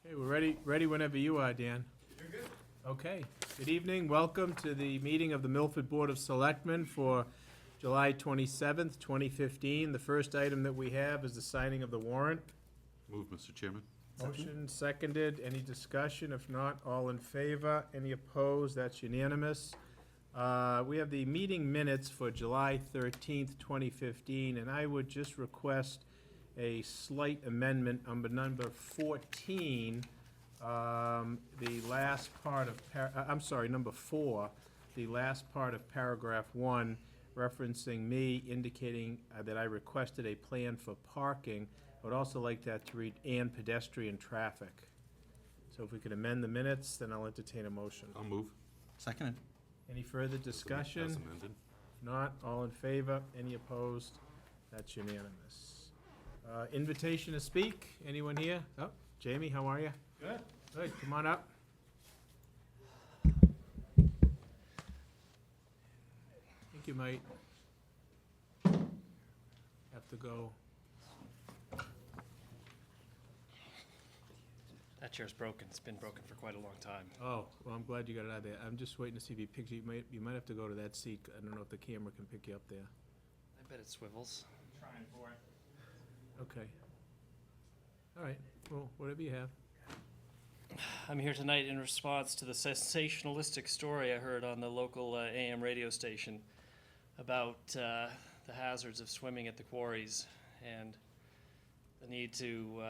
Okay, we're ready whenever you are, Dan. You're good. Okay, good evening. Welcome to the meeting of the Milford Board of Selectmen for July 27th, 2015. The first item that we have is the signing of the warrant. Move, Mr. Chairman. Motion seconded. Any discussion? If not, all in favor? Any opposed? That's unanimous. We have the meeting minutes for July 13th, 2015, and I would just request a slight amendment under number 14, the last part of, number 4, the last part of paragraph 1, referencing me indicating that I requested a plan for parking. I would also like that to read, and pedestrian traffic. So if we could amend the minutes, then I'll entertain a motion. I'll move. Seconded. Any further As discussion? amended. If not, all in favor? Any opposed? That's unanimous. Invitation to speak, anyone here? Oh, Jamie, how are you? Good. Good, come on up. I think you might have to go. That chair's broken. It's been broken for quite a long time. Oh, well, I'm glad you got it out of there. I'm just waiting to see if he picks you. You might have to go to that seat. I don't know if the camera can pick you up there. I bet it swivels. Trying for it. Okay. All right, well, whatever you have. I'm here tonight in response to the sensationalistic story I heard on the local AM radio station about the hazards of swimming at the quarries and the need to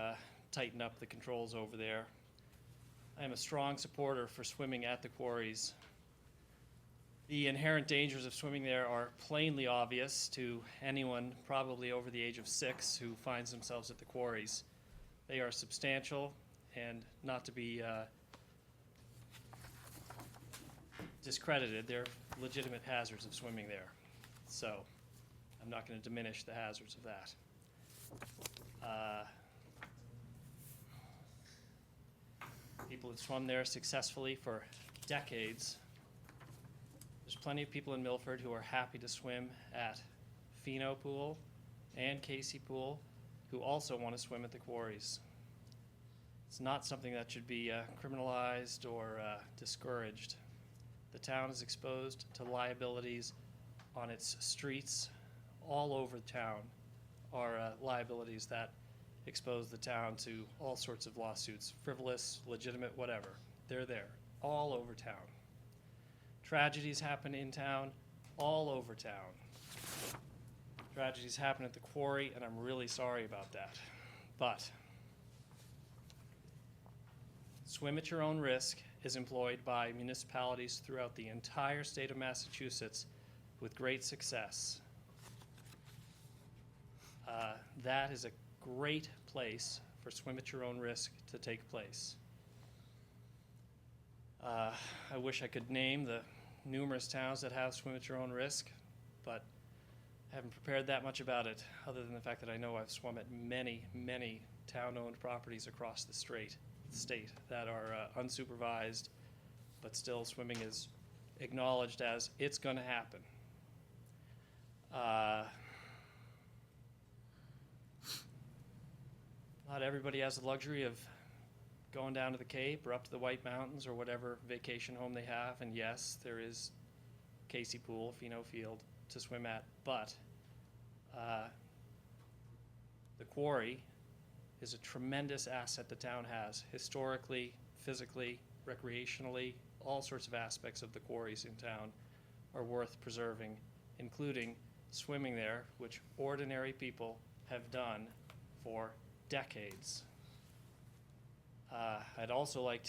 tighten up the controls over there. I am a strong supporter for swimming at the quarries. The inherent dangers of swimming there are plainly obvious to anyone probably over the age of 6 who finds themselves at the quarries. They are substantial and not to be discredited. They're legitimate hazards of swimming there. So I'm not going to diminish the hazards of that. People have swum there successfully for decades. There's plenty of people in Milford who are happy to swim at Fino Pool and Casey Pool who also want to swim at the quarries. It's not something that should be criminalized or discouraged. The town is exposed to liabilities on its streets. All over town are liabilities that expose the town to all sorts of lawsuits, frivolous, legitimate, whatever. They're there, all over town. Tragedies happen in town, all over town. Tragedies happen at the quarry, and I'm really sorry about that. But swim at your own risk is employed by municipalities throughout the entire state of Massachusetts with great success. That is a great place for swim at your own risk to take place. I wish I could name the numerous towns that have swim at your own risk, but I haven't prepared that much about it, other than the fact that I know I've swum at many, many town-owned properties across the state that are unsupervised, but still swimming is acknowledged as it's going to happen. Not everybody has the luxury of going down to the Cape or up to the White Mountains or whatever vacation home they have. And yes, there is Casey Pool, Fino Field to swim at, but the quarry is a tremendous asset the town has, historically, physically, recreationally. All sorts of aspects of the quarries in town are worth preserving, including swimming there, which ordinary people have done for decades. I'd also like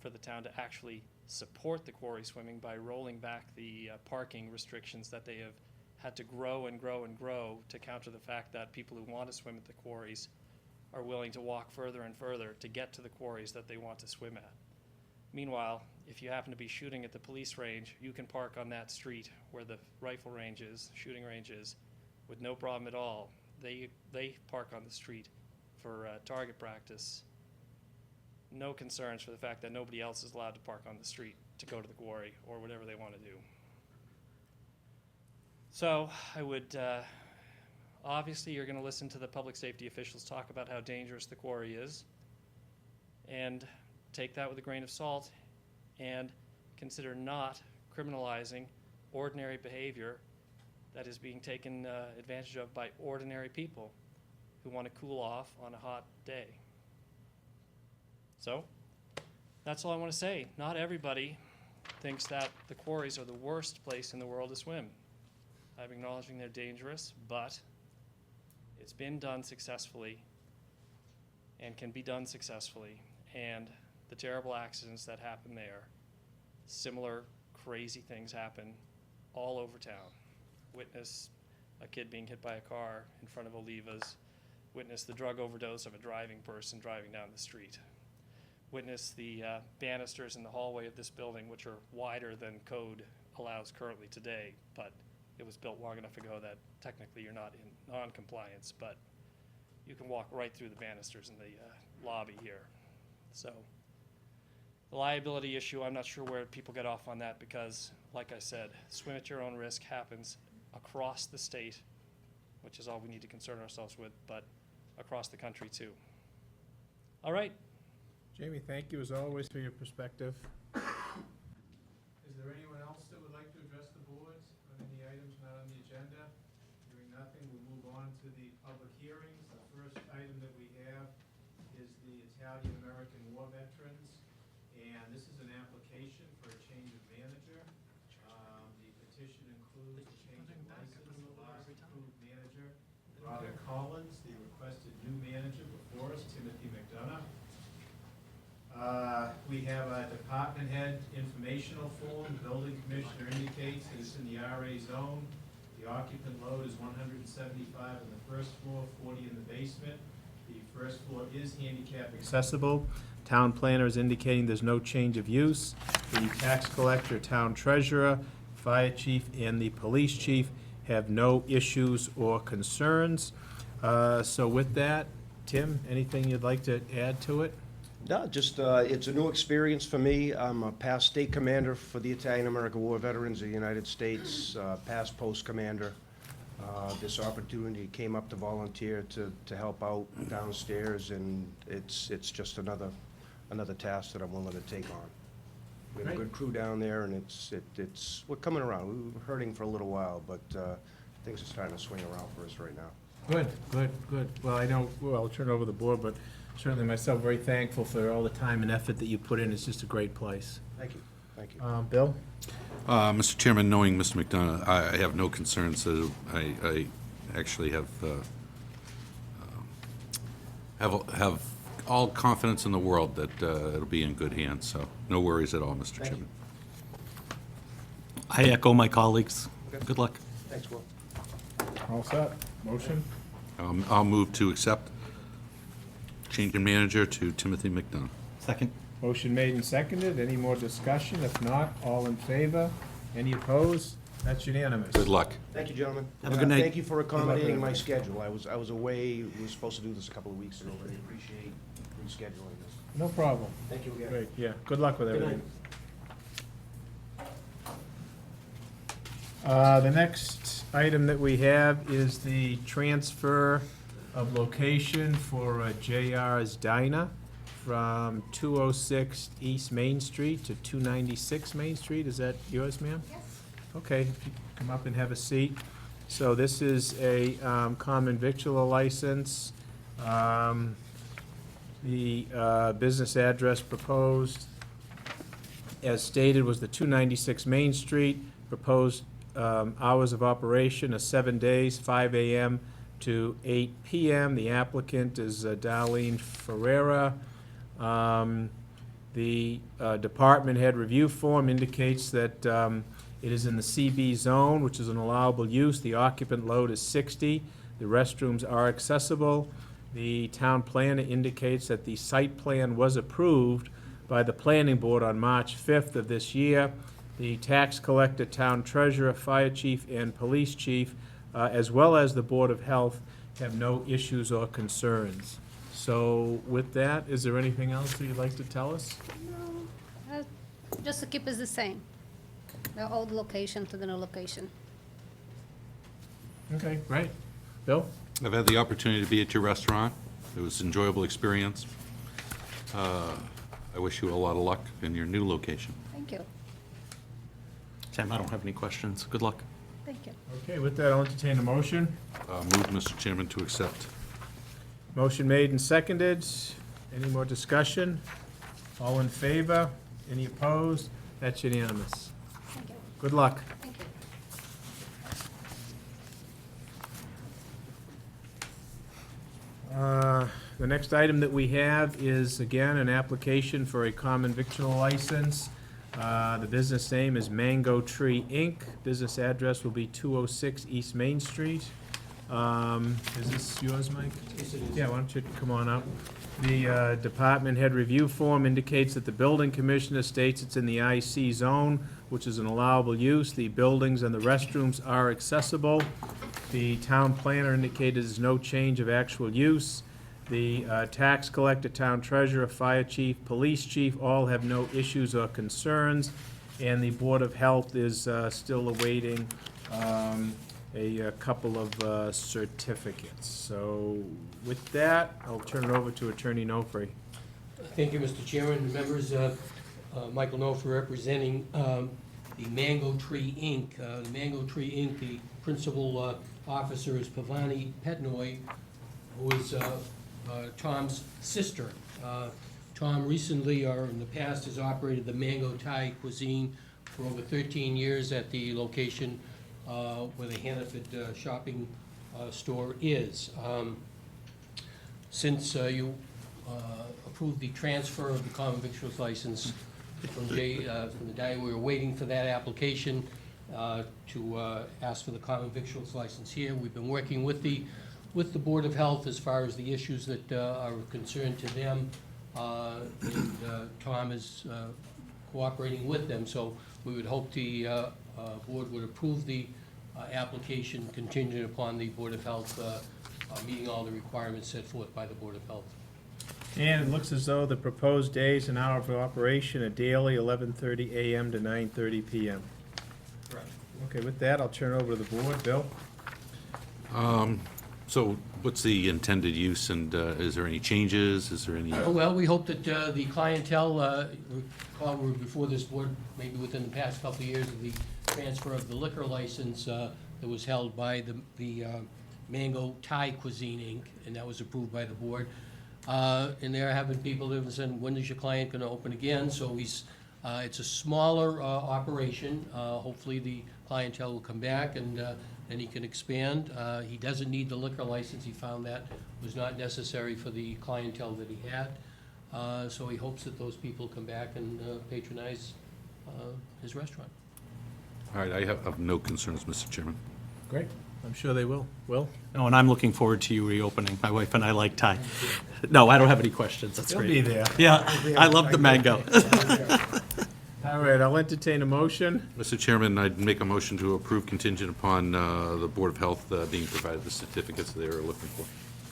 for the town to actually support the quarry swimming by rolling back the parking restrictions that they have had to grow and grow and grow to counter the fact that people who want to swim at the quarries are willing to walk further and further to get to the quarries that they want to swim at. Meanwhile, if you happen to be shooting at the police range, you can park on that street where the rifle range is, shooting range is, with no problem at all. They park on the street for target practice. No concerns for the fact that nobody else is allowed to park on the street to go to the quarry or whatever they want to do. So I would, obviously you're going to listen to the public safety officials talk about how dangerous the quarry is. and take that with a grain of salt and consider not criminalizing ordinary behavior that is being taken advantage of by ordinary people who want to cool off on a hot day. So, that's all I want to say. Not everybody thinks that the quarries are the worst place in the world to swim. I'm acknowledging they're dangerous, but it's been done successfully and can be done successfully. And the terrible accidents that happen there, similar crazy things happen all over town. Witness a kid being hit by a car in front of Oliva's. Witness the drug overdose of a driving person driving down the street. Witness the banisters in the hallway of this building, which are wider than code allows currently today, but it was built long enough ago that technically you're not in non-compliance, but you can walk right through the banisters in the lobby here. So the liability issue, I'm not sure where people get off on that because, like I said, swim at your own risk happens across the state, which is all we need to concern ourselves with, but across the country too. All right. Jamie, thank you as always for your perspective. Is there anyone else that would like to address the board on any items not on the agenda? Hearing nothing, we'll move on to the public hearings. The first item that we have is the Italian-American War Veterans, and this is an application for a change of manager. The petition includes a change of license. The last approved manager, Robert Collins. The requested new manager before us, Timothy McDonough. We have a department head informational form. The building commissioner indicates that it's in the RA zone. The occupant load is 175 on the first floor, 40 in the basement. The first floor is handicap accessible. Town planner is indicating there's no change of use. The tax collector, town treasurer, fire chief, and the police chief have no issues or concerns. So with that, Tim, anything you'd like to add to it? No, just, it's a new experience for me. I'm a past state commander for the Italian-American War Veterans of the United States, past post commander. This opportunity came up to volunteer to help out downstairs, and it's just another task that I'm willing to take on. We have a good crew down there, and we're coming around. We were hurting for a little while, but things are starting to swing around for us right now. Good. Well, I know, I'll turn it over to the board, but certainly myself very thankful for all the time and effort that you put in. It's just a great place. Thank you. Thank you. Bill? Mr. Chairman, knowing Mr. McDonough, I have no concerns. I actually have all confidence in the world that it'll be in good hands, so no worries at all, Mr. Thank Chairman. I echo my colleagues. Okay. Good luck. Thanks, Will. All set. Motion? I'll move to accept change in manager to Timothy McDonough. Second. Motion made and seconded. Any more discussion? If not, all in favor? Any opposed? That's unanimous. Good luck. Thank you, gentlemen. Have a good night. Thank you for accommodating my everybody. schedule. I was away. We were supposed to do this a couple of weeks ago, but I appreciate rescheduling this. No problem. Thank you again. Great, yeah. Good luck with Good everything. night. The next item that we have is the transfer of location for JR's Diner from 206 East Main Street to 296 Main Street. Is that yours, ma'am? Yes. Okay, if you come up and have a seat. So this is a common victular license. The business address proposed, as stated, was the 296 Main Street. Proposed hours of operation are 7 days, 5 a.m. to 8 p.m. The applicant is Darlene Ferreira. The department head review form indicates that it is in the CB zone, which is an allowable use. The occupant load is 60. The restrooms are accessible. The town planner indicates that the site plan was approved by the planning board on March 5th of this year. The tax collector, town treasurer, fire chief, and police chief, as well as the Board of Health, have no issues or concerns. So with that, is there anything else that you'd like to tell us? No, just to keep it the same. The old location to the new location. Okay, great. Bill? I've had the opportunity to be at your restaurant. It was an enjoyable experience. I wish you a lot of luck in your new location. Thank you, Sam, I don't have any questions. Good luck. thank you. Okay, with that, I'll entertain a motion. Move, Mr. Chairman, to accept. Motion made and seconded. Any more discussion? All in favor? Any opposed? That's unanimous. Thank you, Good luck. thank you. The next item that we have is, again, an application for a common victual license. The business name is Mango Tree, Inc. Business address will be 206 East Main Street. Is this yours, Mike? Yes, it is. Yeah, why don't you come on up? The department head review form indicates that the building commissioner states it's in the IC zone, which is an allowable use. The buildings and the restrooms are accessible. The town planner indicated there's no change of actual use. The tax collector, town treasurer, fire chief, police chief, all have no issues or concerns. And the Board of Health is still awaiting a couple of certificates. So with that, I'll turn it over to Attorney Nofri. Thank you, Mr. Chairman, members. Michael Nofer representing the Mango Tree, Inc. The Mango Tree, Inc., the principal officer is Pavani Petnoy, who is Tom's sister. Tom recently, or in the past, has operated the Mango Thai cuisine for over 13 years at the location where the Hannaford shopping store is. Since you approved the transfer of the common victuals license from the day we were waiting for that application to ask for the common victuals license here, we've been working with the Board of Health as far as the issues that are of concern to them, and Tom is cooperating with them, so we would hope the board would approve the application contingent upon the Board of Health meeting all the requirements set forth by the Board of Health. And it looks as though the proposed days and hour of operation are daily, 11:30 a.m. to 9:30 p.m. Correct. Okay, with that, I'll turn it over to the board. Bill? So what's the intended use, and is there any changes? Is there any? Well, we hope that the clientele, recall we were before this board, maybe within the past couple of years, of the transfer of the liquor license that was held by the Mango Thai Cuisine, Inc., and that was approved by the board. And there have been people that have said, when is your client gonna open again? So it's a smaller operation. Hopefully the clientele will come back and he can expand. He doesn't need the liquor license. He found that was not necessary for the clientele that he had. So he hopes that those people come back and patronize his restaurant. All right, I have no concerns, Mr. Chairman. Great. I'm sure they will. Will? No, and I'm looking forward to you reopening. My wife and I like Thai. No, I don't have any questions. That's They'll great. be there. Yeah, I love the mango. All right, I'll entertain a motion. Mr. Chairman, I'd make a motion to approve contingent upon the Board of Health being provided the certificates they are looking for.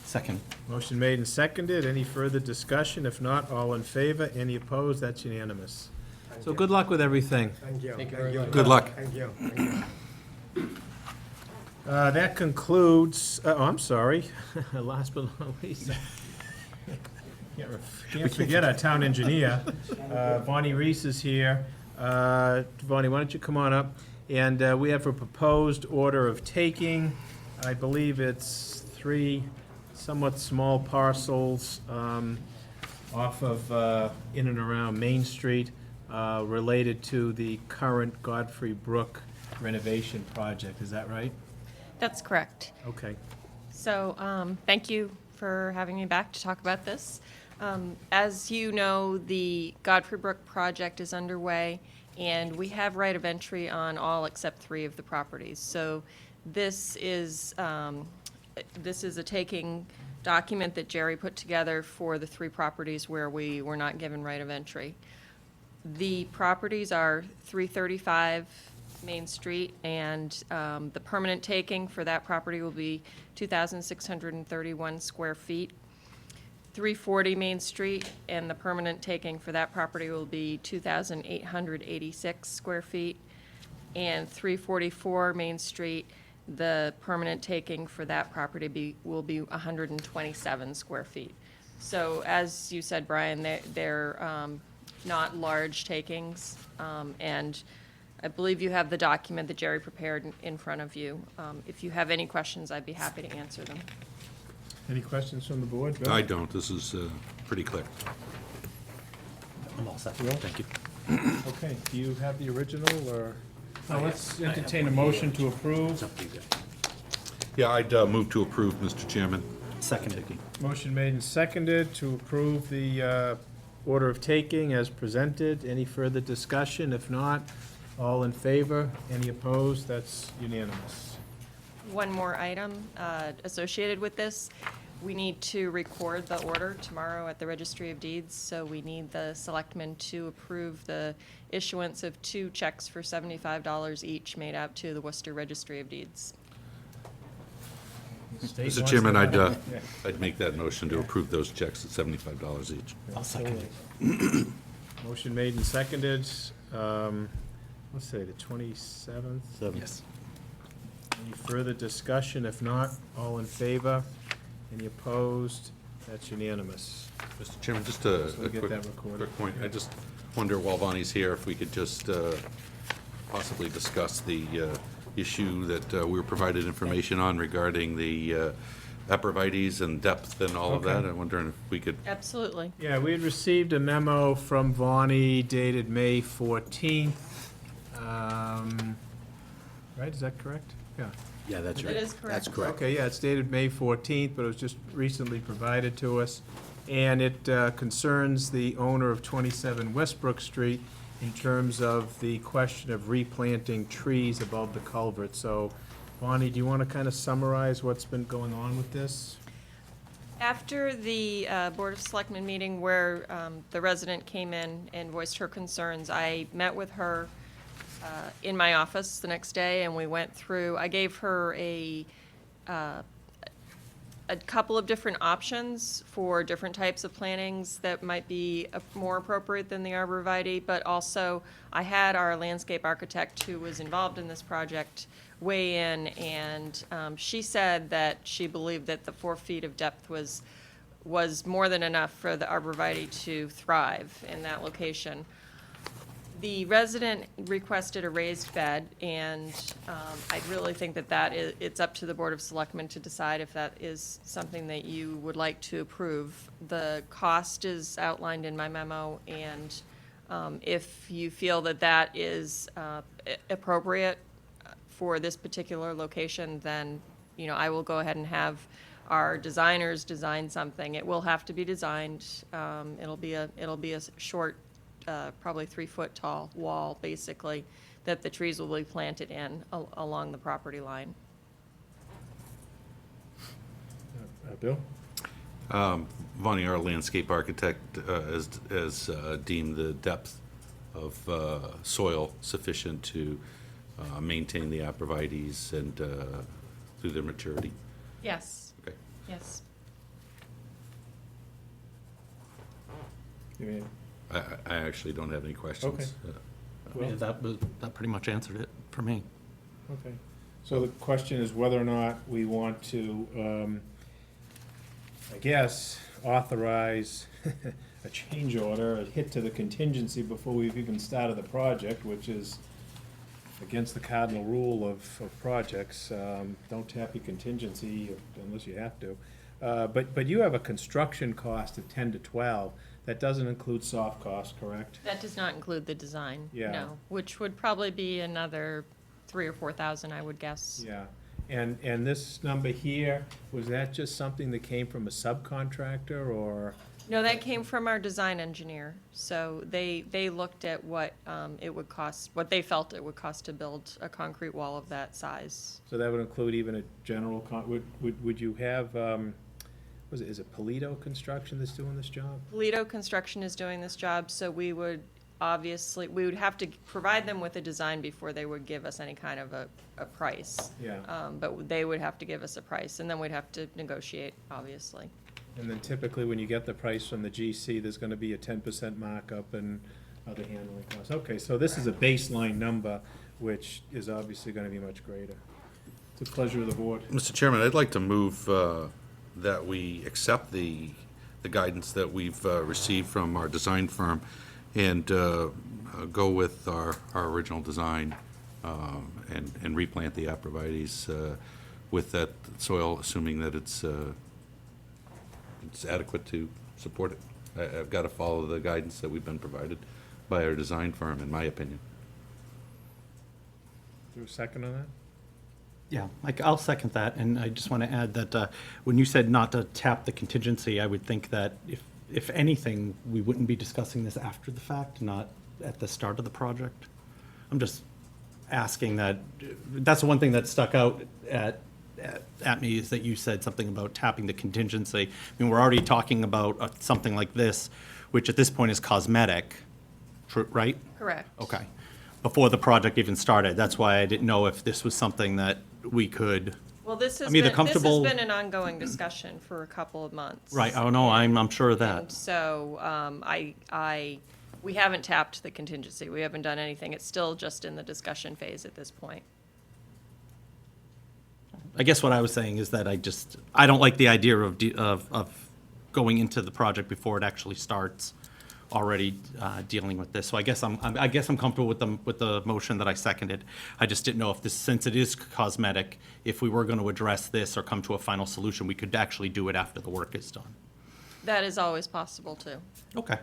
Second. Motion made and seconded. Any further discussion? If not, all in favor? Any opposed? That's unanimous. So good luck with everything. Thank you. Thank you very much. Good luck. Thank you. Thank you. That concludes, I'm sorry, last but not least. Can't forget our town engineer. Bonnie Reese is here. Bonnie, why don't you come on up? And we have a proposed order of taking. I believe it's 3 somewhat small parcels off of, in and around Main Street, related to the current Godfrey Brook renovation project. Is that right? That's correct. Okay. So, thank you for having me back to talk about this. As you know, the Godfrey Brook project is underway, and we have right of entry on all except 3 of the properties. So this is a taking document that Jerry put together for the 3 properties where we were not given right of entry. The properties are 335 Main Street, and the permanent taking for that property will be 2,631 square feet. 340 Main Street, and the permanent taking for that property will be 2,886 square feet. And 344 Main Street, the permanent taking for that property will be 127 square feet. So as you said, Brian, they're not large takings, and I believe you have the document that Jerry prepared in front of you. If you have any questions, I'd be happy to answer them. Any questions from the board? Bill? I don't, this is pretty clear. I'm all set. Thank you. Okay, do you have the original, or? Now, let's entertain a motion to approve. It's up to you guys. Yeah, I'd move to approve, Mr. Chairman. Seconded. Motion made and seconded to approve the order of taking as presented. Any further discussion? If not, all in favor? Any opposed? That's unanimous. One more item associated with this. We need to record the order tomorrow at the Registry of Deeds, so we need the selectmen to approve the issuance of 2 checks for $75 each made out to the Worcester Registry of Deeds. State Mr. wants Chairman, to- I'd make that motion to approve those checks at $75 each. I'll second it. Motion made and seconded. Let's say the 27th. Yes. Any further discussion? If not, all in favor? Any opposed? That's unanimous. Mr. Chairman, just a So we get quick that recorded. quick point. I just wonder, while Bonnie's here, if we could just possibly discuss the issue that we were provided information on regarding the aprovites and depth and all of that. Okay. I'm wondering if we could, Absolutely. Yeah, we had received a memo from Vonnie dated May 14th. Right, is that correct? Yeah. Yeah, that's That right. is correct. That's correct. Okay, yeah, it's dated May 14th, but it was just recently provided to us. And it concerns the owner of 27 Westbrook Street in terms of the question of replanting trees above the culvert. So, Bonnie, do you want to kind of summarize what's been going on with this? After the Board of Selectmen meeting where the resident came in and voiced her concerns, I met with her in my office the next day, and we went through, I gave her a couple of different options for different types of plantings that might be more appropriate than the arborvitae, but also I had our landscape architect who was involved in this project weigh in, and she said that she believed that the 4 feet of depth was more than enough for the arborvitae to thrive in that location. The resident requested a raised bed, and I really think that it's up to the Board of Selectmen to decide if that is something that you would like to approve. The cost is outlined in my memo, and if you feel that that is appropriate for this particular location, then, I will go ahead and have our designers design something. It will have to be designed. It'll be a short, probably 3-foot tall wall, basically, that the trees will be planted in along the property line. Bill? Vonnie, our landscape architect, has deemed the depth of soil sufficient to maintain the aprovites and through their maturity. Yes, Okay. yes. You mean- I actually don't have any questions. Okay. Yeah, that pretty much answered it for me. Okay. So the question is whether or not we want to, I guess, authorize a change order, a hit to the contingency before we've even started the project, which is against the cardinal rule of projects. Don't tap your contingency unless you have to. But you have a construction cost of 10 to 12. That doesn't include soft costs, correct? That does not include the design, Yeah. no, which would probably be another 3,000 or 4,000, I would guess. Yeah. And this number here, was that just something that came from a subcontractor, or? No, that came from our design engineer. So they looked at what it would cost, what they felt it would cost to build a concrete wall of that size. So that would include even a general, would you have, is it Polito Construction that's doing this job? Polito Construction is doing this job, so we would have to provide them with a design before they would give us any kind of a price. Yeah. But they would have to give us a price, and then we'd have to negotiate, obviously. And then typically, when you get the price from the GC, there's gonna be a 10% markup and other handling costs. Okay, so this is a baseline number, which is obviously gonna be much greater. It's a pleasure of the board. Mr. Chairman, I'd like to move that we accept the the guidance that we've received from our design firm and go with our original design and replant the abrevieties with that soil, assuming that it's adequate to support it. I've got to follow the guidance that we've been provided by our design firm, in my opinion. Do a second on that? Yeah, I'll second that, and I just want to add that when you said not to tap the contingency, I would think that if anything, we wouldn't be discussing this after the fact, not at the start of the project. I'm just asking that, that's the one thing that stuck out at me, is that you said something about tapping the contingency. I mean, we're already talking about something like this, which at this point is cosmetic, right? Correct. Okay. Before the project even started. That's why I didn't know if this was something that we could, Well, this has I'm either been, comfortable- an ongoing discussion for a couple of months. right, oh no, I'm sure of And that. so, we haven't tapped the contingency. We haven't done anything. It's still just in the discussion phase at this point. I guess what I was saying is that I don't like the idea of going into the project before it actually starts, already dealing with this. So I guess I'm comfortable with the motion that I seconded. I just didn't know if this, since it is cosmetic, if we were going to address this or come to a final solution, we could actually do it after the work is done. That is always possible, too. Okay.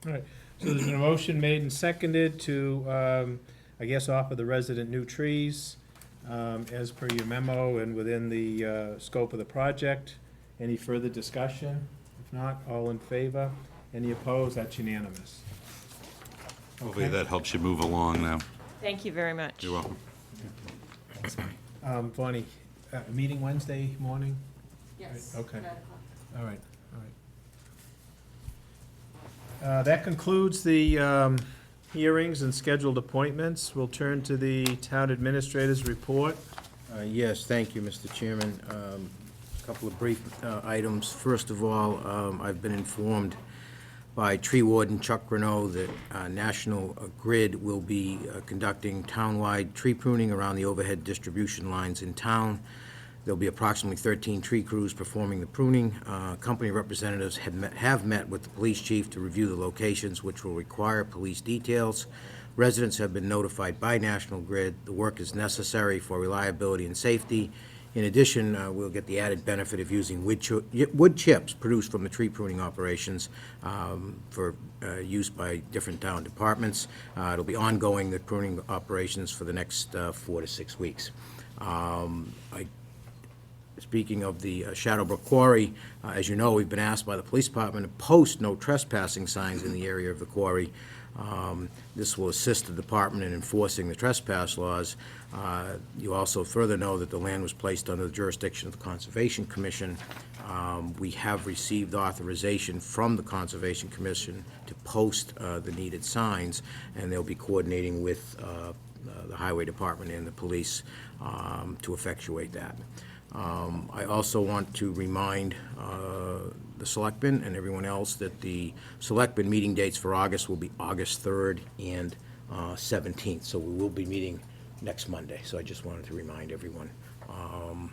All right, so there's been a motion made and seconded to, I guess, offer the resident new trees as per your memo and within the scope of the project. Any further discussion? If not, all in favor? Any opposed? That's unanimous. Hopefully that helps you move along now. Thank you very much. You're welcome. Bonnie, meeting Wednesday morning? Yes. Okay. All right, all right. That concludes the hearings and scheduled appointments. We'll turn to the town administrator's report. Yes, thank you, Mr. Chairman. A couple of brief items. First of all, I've been informed by Tree Warden Chuck Renaud that National Grid will be conducting townwide tree pruning around the overhead distribution lines in town. There'll be approximately 13 tree crews performing the pruning. Company representatives have met with the police chief to review the locations which will require police details. Residents have been notified by National Grid. The work is necessary for reliability and safety. In addition, we'll get the added benefit of using wood chips produced from the tree pruning operations for use by different town departments. It'll be ongoing, the pruning operations, for the next 4 to 6 weeks. Speaking of the Shadowbrook Quarry, as you know, we've been asked by the police department to post no trespassing signs in the area of the quarry. This will assist the department in enforcing the trespass laws. You also further know that the land was placed under the jurisdiction of the Conservation Commission. We have received authorization from the Conservation Commission to post the needed signs, and they'll be coordinating with the Highway Department and the police to effectuate that. I also want to remind the Selectmen and everyone else that the Selectmen meeting dates for August will be August 3rd and 17th, so we will be meeting next Monday. So I just wanted to remind everyone on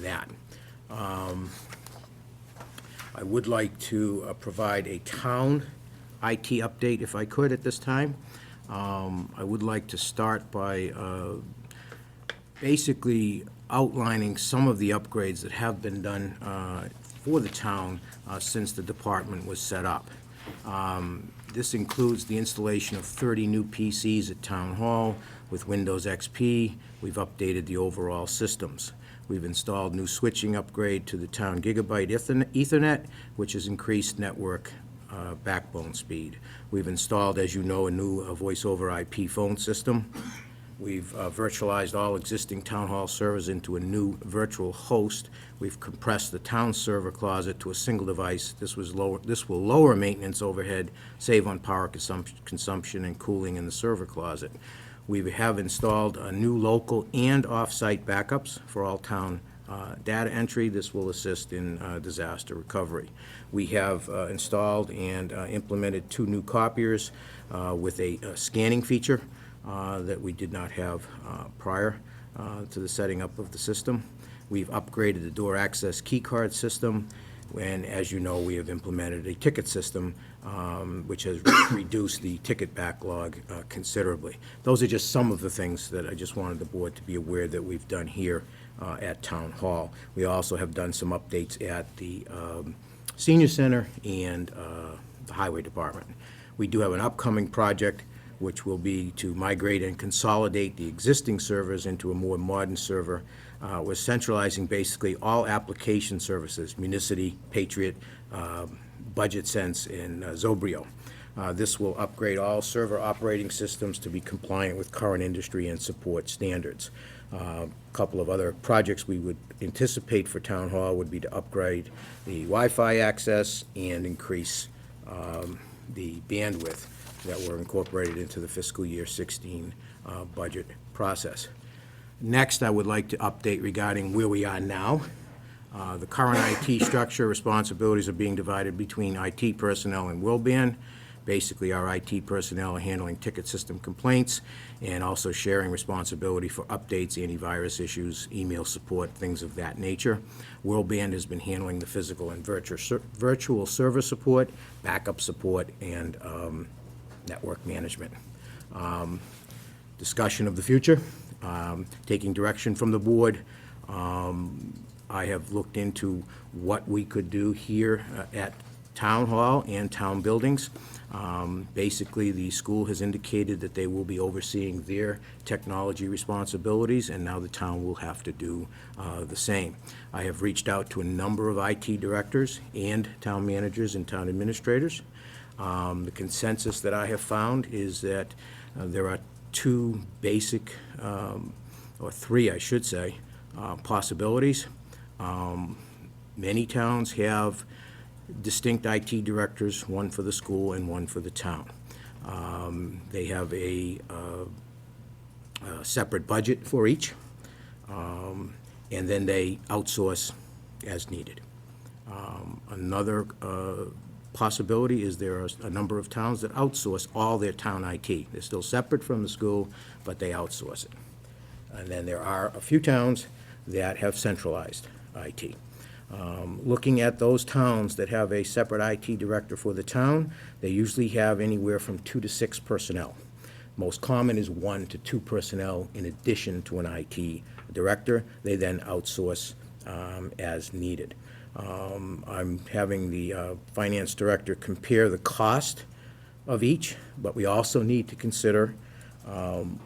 that. I would like to provide a town IT update, if I could, at this time. I would like to start by basically outlining some of the upgrades that have been done for the town since the department was set up. This includes the installation of 30 new PCs at Town Hall with Windows XP. We've updated the overall systems. We've installed new switching upgrade to the town Gigabit Ethernet, which has increased network backbone speed. We've installed, as you know, a new voice over IP phone system. We've virtualized all existing town hall servers into a new virtual host. We've compressed the town server closet to a single device. This will lower maintenance overhead, save on power consumption and cooling in the server closet. We have installed new local and off-site backups for all town data entry. This will assist in disaster recovery. We have installed and implemented 2 new copiers with a scanning feature that we did not have prior to the setting up of the system. We've upgraded the door access key card system. And as you know, we have implemented a ticket system, which has reduced the ticket backlog considerably. Those are just some of the things that I just wanted the board to be aware that we've done here at Town Hall. We also have done some updates at the Senior Center and the Highway Department. We do have an upcoming project which will be to migrate and consolidate the existing servers into a more modern server. We're centralizing basically all application services, Municity, Patriot, Budget Sense, and Zobrio. This will upgrade all server operating systems to be compliant with current industry and support standards. A couple of other projects we would anticipate for Town Hall would be to upgrade the Wi-Fi access and increase the bandwidth that were incorporated into the fiscal year 16 budget process. Next, I would like to update regarding where we are now. The current IT structure responsibilities are being divided between IT personnel and Wilban. Basically, our IT personnel are handling ticket system complaints and also sharing responsibility for updates, antivirus issues, email support, things of that nature. Wilban has been handling the physical and virtual server support, backup support, and network management. Discussion of the future, taking direction from the board. I have looked into what we could do here at Town Hall and town buildings. Basically, the school has indicated that they will be overseeing their technology responsibilities, and now the town will have to do the same. I have reached out to a number of IT directors and town managers and town administrators. The consensus that I have found is that there are two basic, or three, I should say, possibilities. Many towns have distinct IT directors, one for the school and one for the town. They have a separate budget for each, and then they outsource as needed. Another possibility is there are a number of towns that outsource all their town IT. They're still separate from the school, but they outsource it. And then there are a few towns that have centralized IT. Looking at those towns that have a separate IT director for the town, they usually have anywhere from 2 to 6 personnel. Most common is 1 to 2 personnel in addition to an IT director. They then outsource as needed. I'm having the finance director compare the cost of each, but we also need to consider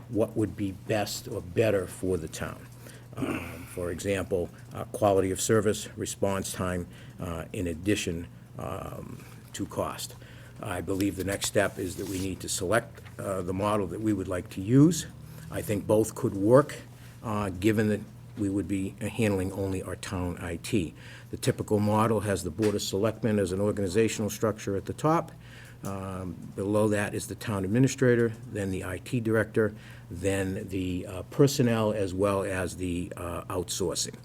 what would be best or better for the town. For example, quality of service, response time, in addition to cost. I believe the next step is that we need to select the model that we would like to use. I think both could work, given that we would be handling only our town IT. The typical model has the Board of Selectmen as an organizational structure at the top. Below that is the town administrator, then the IT director, then the personnel, as well as the outsourcing.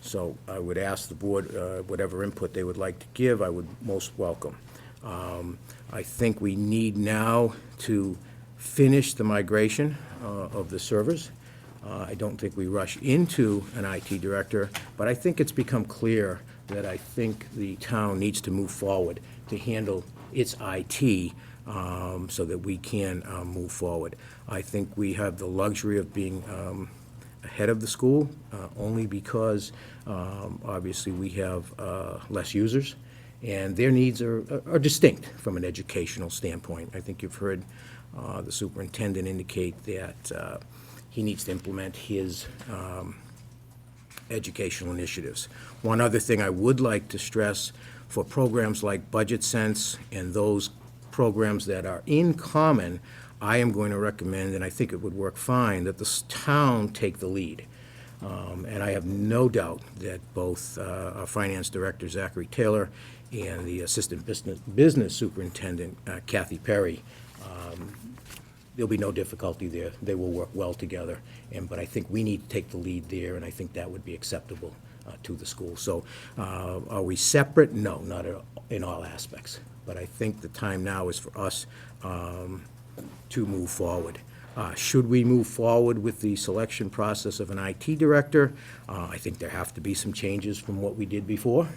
So I would ask the board, whatever input they would like to give, I would most welcome. I think we need now to finish the migration of the servers. I don't think we rush into an IT director, but I think it's become clear that I think the town needs to move forward to handle its IT so that we can move forward. I think we have the luxury of being ahead of the school only because obviously we have less users and their needs are distinct from an educational standpoint. I think you've heard the superintendent indicate that he needs to implement his educational initiatives. One other thing I would like to stress, for programs like Budget Sense and those programs that are in common, I am going to recommend, and I think it would work fine, that the town take the lead. And I have no doubt that both our finance director, Zachary Taylor, and the assistant business superintendent, Kathy Perry, there'll be no difficulty there. They will work well together. But I think we need to take the lead there, and I think that would be acceptable to the school. So are we separate? No, not in all aspects. But I think the time now is for us to move forward. Should we move forward with the selection process of an IT director? I think there have to be some changes from what we did before.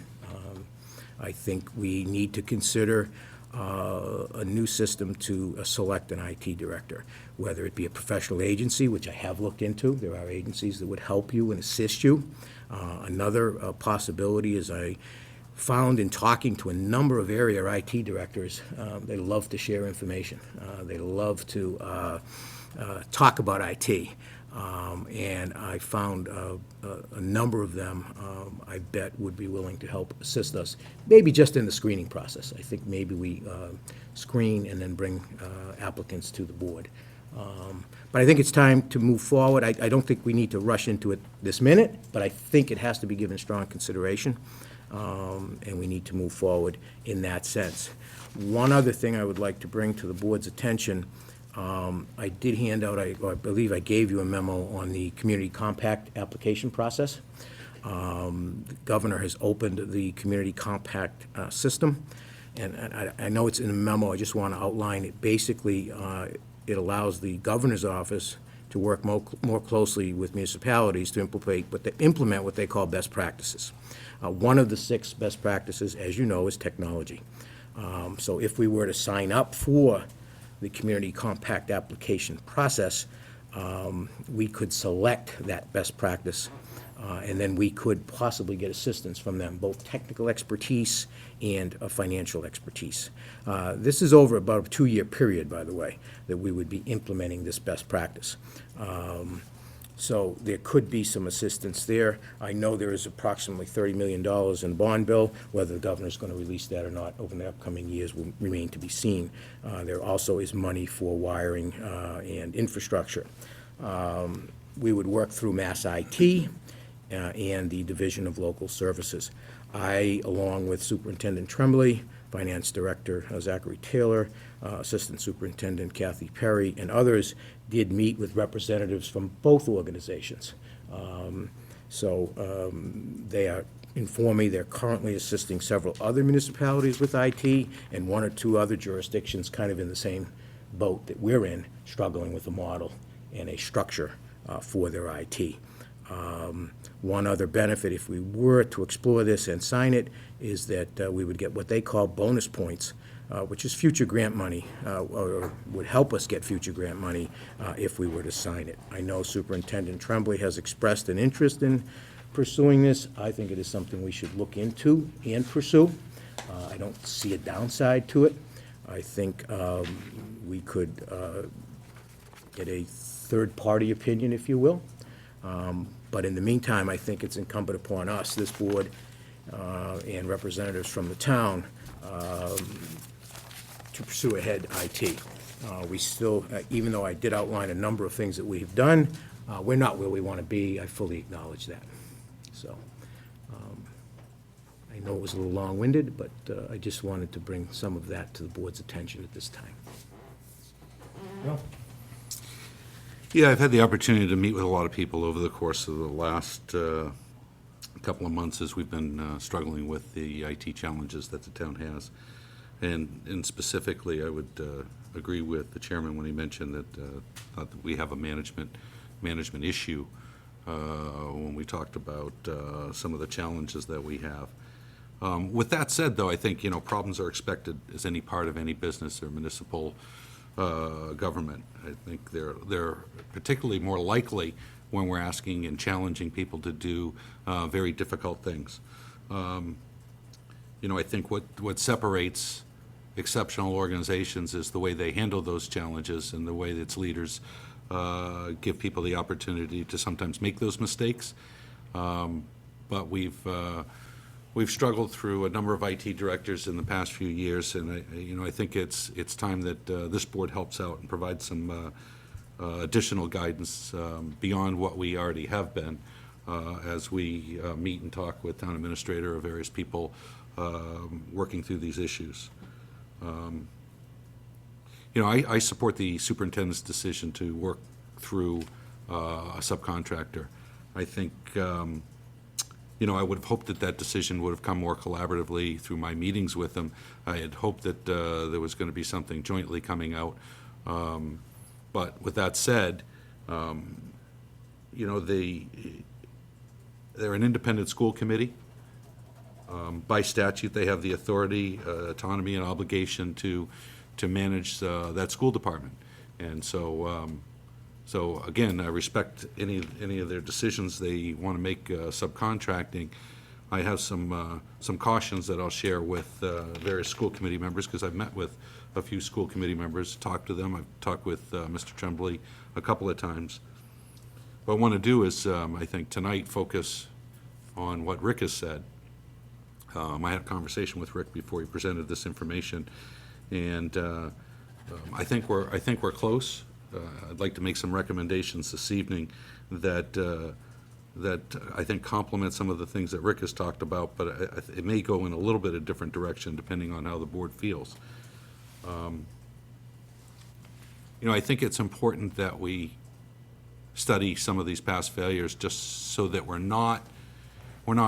I think we need to consider a new system to select an IT director, whether it be a professional agency, which I have looked into. There are agencies that would help you and assist you. Another possibility is I found in talking to a number of area IT directors, they love to share information. They love to talk about IT. And I found a number of them, I bet, would be willing to help assist us, maybe just in the screening process. I think maybe we screen and then bring applicants to the board. But I think it's time to move forward. I don't think we need to rush into it this minute, but I think it has to be given strong consideration, and we need to move forward in that sense. One other thing I would like to bring to the board's attention, I did hand out, I believe I gave you a memo on the community compact application process. The governor has opened the community compact system, and I know it's in a memo, I just want to outline it. Basically, it allows the governor's office to work more closely with municipalities to implement what they call best practices. One of the 6 best practices, as you know, is technology. So if we were to sign up for the community compact application process, we could select that best practice, and then we could possibly get assistance from them, both technical expertise and financial expertise. This is over about a 2-year period, by the way, that we would be implementing this best practice. So there could be some assistance there. I know there is approximately $30 million in the bond bill. Whether the governor's going to release that or not over the upcoming years will remain to be seen. There also is money for wiring and infrastructure. We would work through Mass IT and the Division of Local Services. I, along with Superintendent Tremblay, Finance Director Zachary Taylor, Assistant Superintendent Kathy Perry, and others did meet with representatives from both organizations. They are informed me they're currently assisting several other municipalities with IT and 1 or 2 other jurisdictions kind of in the same boat that we're in, struggling with a model and a structure for their IT. One other benefit, if we were to explore this and sign it, is that we would get what they call bonus points, which is future grant money, or would help us get future grant money if we were to sign it. I know Superintendent Tremblay has expressed an interest in pursuing this. I think it is something we should look into and pursue. I don't see a downside to it. I think we could get a third-party opinion, if you will. But in the meantime, I think it's incumbent upon us, this board, and representatives from the town, to pursue ahead IT. We still, even though I did outline a number of things that we've done, we're not where we want to be. I fully acknowledge that. So, I know it was a little long-winded, but I just wanted to bring some of that to the board's attention at this time. Yeah, I've had the opportunity to meet with a lot of people over the course of the last couple of months as we've been struggling with the IT challenges that the town has. And specifically, I would agree with the chairman when he mentioned that we have a management issue when we talked about some of the challenges that we have. With that said, though, I think, problems are expected as any part of any business or municipal government. I think they're particularly more likely when we're asking and challenging people to do very difficult things. I think what separates exceptional organizations is the way they handle those challenges and the way its leaders give people the opportunity to sometimes make those mistakes. But we've struggled through a number of IT directors in the past few years, and I think it's time that this board helps out and provides some additional guidance beyond what we already have been as we meet and talk with town administrator or various people working through these issues. I support the superintendent's decision to work through a subcontractor. I think I would have hoped that decision would have come more collaboratively through my meetings with them. I had hoped that there was going to be something jointly coming out. But with that said, you know, they're an independent school committee. By statute, they have the authority, autonomy, and obligation to manage that school department. And so, so again, I respect any of their decisions they want to make subcontracting. I have some cautions that I'll share with various school committee members, because I've met with a few school committee members, talked to them. I've talked with Mr. Tremblay a couple of times. What I want to do is, I think, tonight focus on what Rick has said. I had a conversation with Rick before he presented this information, and I think we're close. I'd like to make some recommendations this evening that I think complement some of the things that Rick has talked about, but it may go in a little bit of different direction depending on how the board feels. You know, I think it's important that we study some of these past failures just so that we're not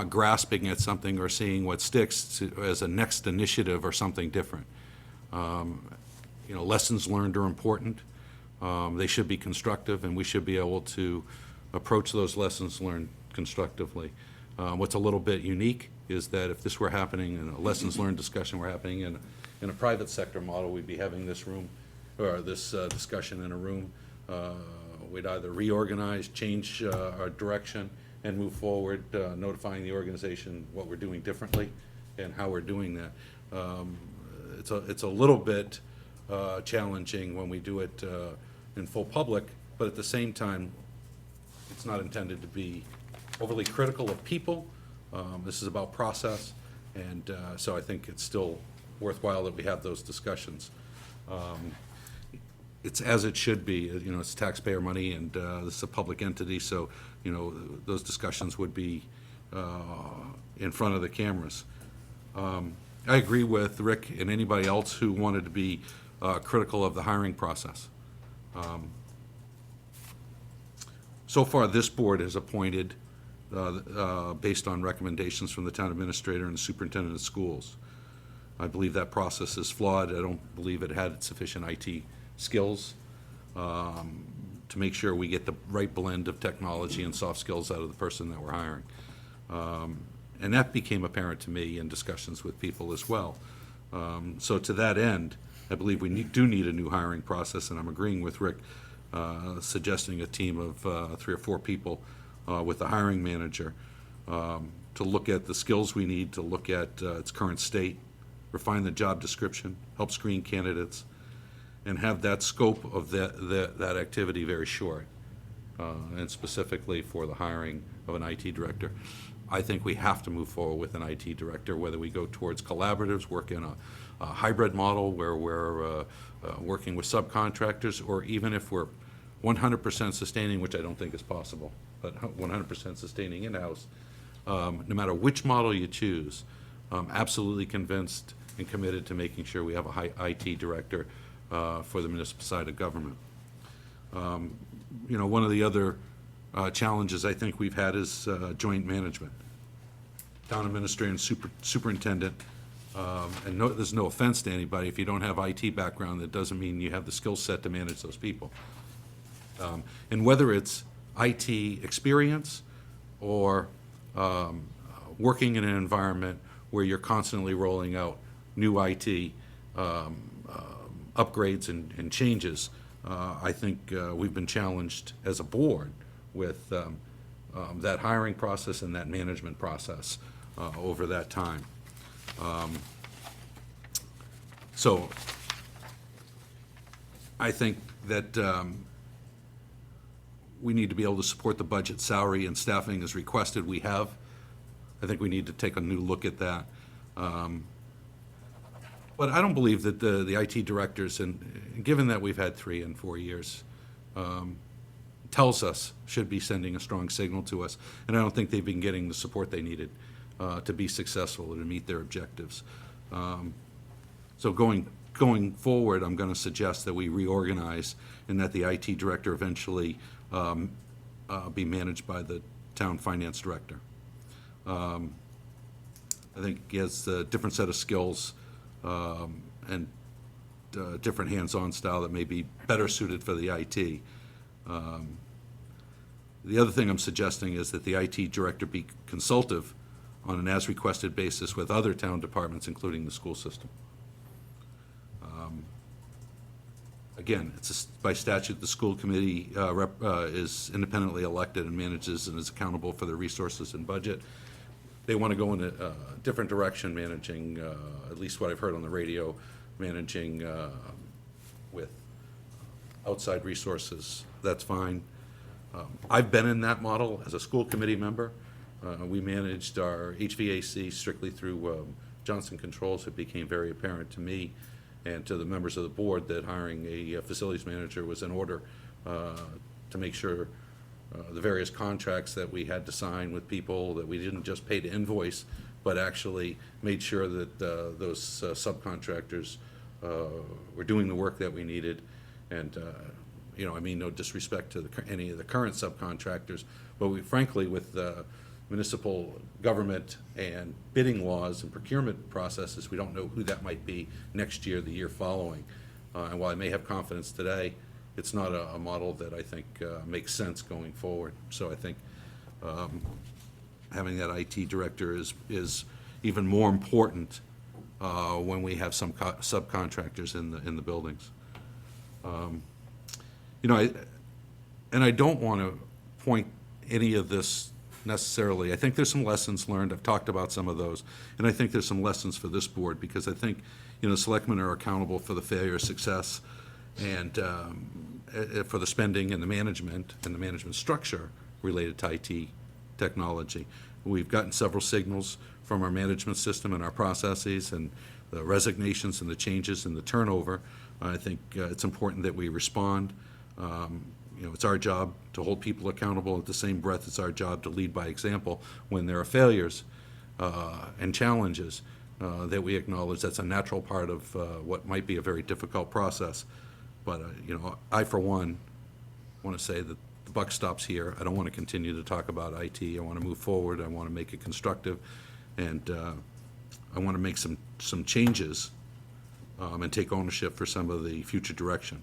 grasping at something or seeing what sticks as a next initiative or something different. You know, lessons learned are important. They should be constructive, and we should be able to approach those lessons learned constructively. What's a little bit unique is that if this were happening in a lessons learned discussion were happening in a private sector model, we'd be having this room, or this discussion in a room. We'd either reorganize, change our direction, and move forward, notifying the organization what we're doing differently and how we're doing that. It's a little bit challenging when we do it in full public, but at the same time, it's not intended to be overly critical of people. This is about process, and so I think it's still worthwhile that we have those discussions. It's as it should be. You know, it's taxpayer money, and this is a public entity, so, you know, those discussions would be in front of the cameras. I agree with Rick and anybody else who wanted to be critical of the hiring process. So far, this board has appointed, based on recommendations from the town administrator and the superintendent of schools. I believe that process is flawed. I don't believe it had sufficient IT skills to make sure we get the right blend of technology and soft skills out of the person that we're hiring. And that became apparent to me in discussions with people as well. So to that end, I believe we do need a new hiring process, and I'm agreeing with Rick, suggesting a team of 3 or 4 people with the hiring manager to look at the skills we need, to look at its current state, refine the job description, help screen candidates, and have that scope of that activity very short, and specifically for the hiring of an IT director. I think we have to move forward with an IT director, whether we go towards collaboratives, work in a hybrid model where we're working with subcontractors, or even if we're 100% sustaining, which I don't think is possible, but 100% sustaining in-house. No matter which model you choose, I'm absolutely convinced and committed to making sure we have a high IT director for the municipal side of government. You know, one of the other challenges I think we've had is joint management. Town administrator and superintendent, and there's no offense to anybody, if you don't have IT background, that doesn't mean you have the skill set to manage those people. And whether it's IT experience or working in an environment where you're constantly rolling out new IT upgrades and changes, I think we've been challenged as a board with that hiring process and that management process over that time. So I think that we need to be able to support the budget, salary, and staffing as requested. We have. I think we need to take a new look at that. But I don't believe that the IT directors, and given that we've had 3 and 4 years, tells us, should be sending a strong signal to us. And I don't think they've been getting the support they needed to be successful and to meet their objectives. So going forward, I'm going to suggest that we reorganize and that the IT director eventually be managed by the town finance director. I think he has a different set of skills and different hands-on style that may be better suited for the IT. The other thing I'm suggesting is that the IT director be consultative on an as-requested basis with other town departments, including the school system. Again, by statute, the school committee is independently elected and manages and is accountable for the resources and budget. They want to go in a different direction, managing, at least what I've heard on the radio, managing with outside resources. That's fine. I've been in that model as a school committee member. We managed our HVAC strictly through Johnson Controls. It became very apparent to me and to the members of the board that hiring a facilities manager was in order to make sure the various contracts that we had to sign with people, that we didn't just pay to invoice, but actually made sure that those subcontractors were doing the work that we needed. And I mean, no disrespect to any of the current subcontractors, but we, frankly, with municipal government and bidding laws and procurement processes, we don't know who that might be next year, the year following. And while I may have confidence today, it's not a model that I think makes sense going forward. So I think having that IT director is even more important when we have some subcontractors in the buildings. I don't want to point any of this necessarily. I think there's some lessons learned. I've talked about some of those, and I think there's some lessons for this board, because I think, selectmen are accountable for the failure or success and for the spending and the management structure related to IT technology. We've gotten several signals from our management system and our processes and the resignations and the changes and the turnover. I think it's important that we respond. It's our job to hold people accountable. At the same breath, it's our job to lead by example when there are failures and challenges that we acknowledge. That's a natural part of what might be a very difficult process. But, I, for one, want to say that the buck stops here. I don't want to continue to talk about IT. I want to move forward. I want to make it constructive. And I want to make some changes and take ownership for some of the future direction.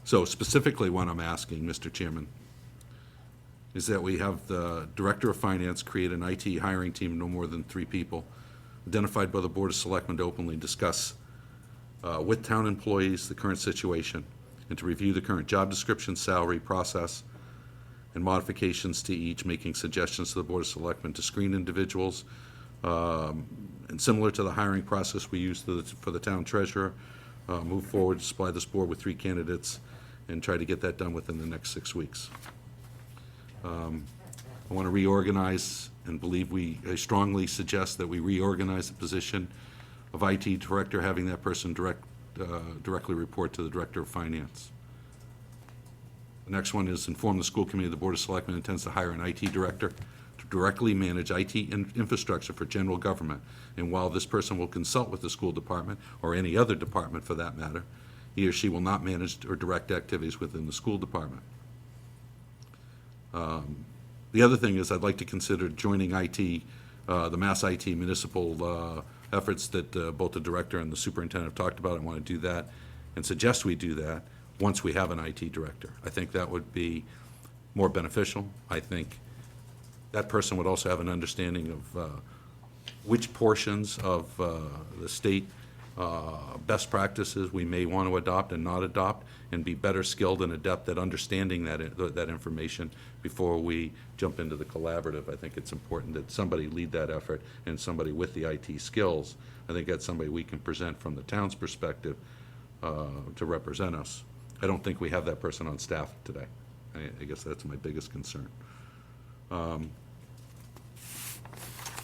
So specifically what I'm asking, Mr. Chairman, is that we have the Director of Finance create an IT hiring team of no more than 3 people, identified by the Board of Selectmen to openly discuss with town employees the current situation and to review the current job description, salary, process, and modifications to each, making suggestions to the Board of Selectmen to screen individuals. And similar to the hiring process we use for the town treasurer, move forward to supply this board with 3 candidates and try to get that done within the next 6 weeks. I want to reorganize and I strongly suggest that we reorganize the position of IT director, having that person directly report to the Director of Finance. The next one is inform the school committee the Board of Selectmen intends to hire an IT director to directly manage IT infrastructure for general government. And while this person will consult with the school department, or any other department for that matter, he or she will not manage or direct activities within the school department. The other thing is I'd like to consider joining IT, the Mass IT municipal efforts that both the director and the superintendent have talked about. I want to do that and suggest we do that once we have an IT director. I think that would be more beneficial. I think that person would also have an understanding of which portions of the state best practices we may want to adopt and not adopt, and be better skilled and adept at understanding that information before we jump into the collaborative. I think it's important that somebody lead that effort, and somebody with the IT skills. I think that's somebody we can present from the town's perspective to represent us. I don't think we have that person on staff today. I guess that's my biggest concern.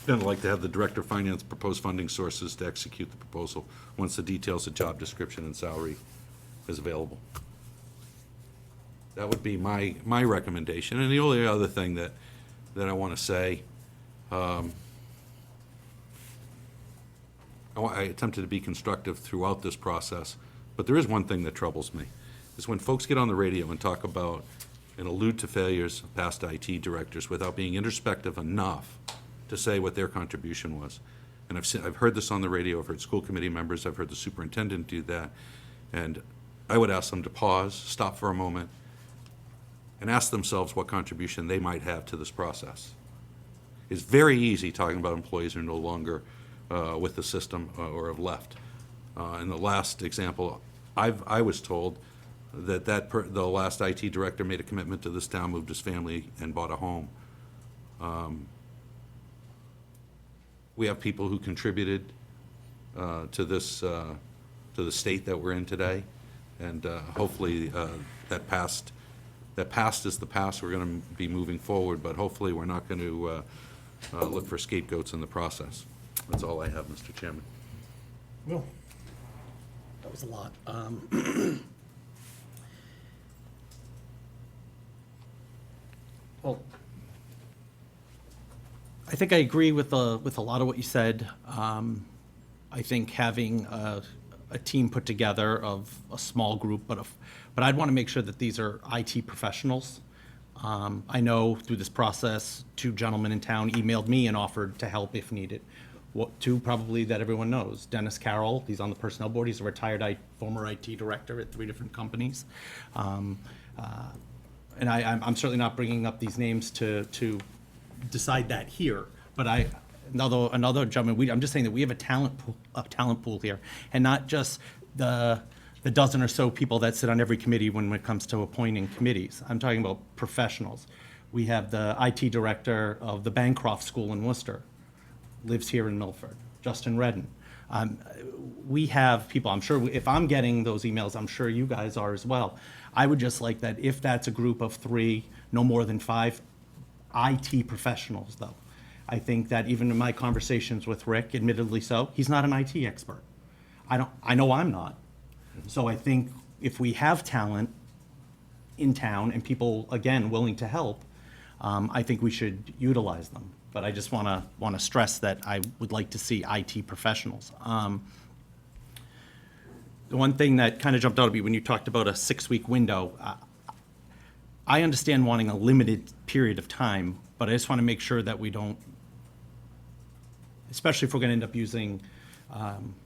Then I'd like to have the Director of Finance propose funding sources to execute the proposal once the details of job description and salary is available. That would be my recommendation. And the only other thing that I want to say, I attempted to be constructive throughout this process, but there is one thing that troubles me, is when folks get on the radio and talk about and allude to failures of past IT directors without being introspective enough to say what their contribution was. And I've heard this on the radio, I've heard school committee members, I've heard the superintendent do that. And I would ask them to pause, stop for a moment, and ask themselves what contribution they might have to this process. It's very easy talking about employees who are no longer with the system or have left. In the last example, I was told that the last IT director made a commitment to this town, moved his family, and bought a home. We have people who contributed to this, to the state that we're in today, and hopefully that past is the past. We're going to be moving forward, but hopefully we're not going to look for scapegoats in the process. That's all I have, Mr. Chairman. Well, that was a lot. Well, I think I agree with a lot of what you said. I think having a team put together of a small group, but I'd want to make sure that these are IT professionals. I know through this process, 2 gentlemen in town emailed me and offered to help if needed. Two probably that everyone knows. Dennis Carroll, he's on the personnel board. He's a retired former IT director at 3 different companies. And I'm certainly not bringing up these names to decide that here. But another gentleman, I'm just saying that we have a talent pool here, and not just the dozen or so people that sit on every committee when it comes to appointing committees. I'm talking about professionals. We have the IT director of the Bancroft School in Worcester, lives here in Milford, Justin Redden. We have people, I'm sure, if I'm getting those emails, I'm sure you guys are as well. I would just like that if that's a group of 3, no more than 5 IT professionals, though. I think that even in my conversations with Rick, admittedly so, he's not an IT expert. I know I'm not. So I think if we have talent in town and people, again, willing to help, I think we should utilize them. But I just want to stress that I would like to see IT professionals. The one thing that kind of jumped out at me when you talked about a 6-week window, I understand wanting a limited period of time, but I just want to make sure that we don't, especially if we're going to end up using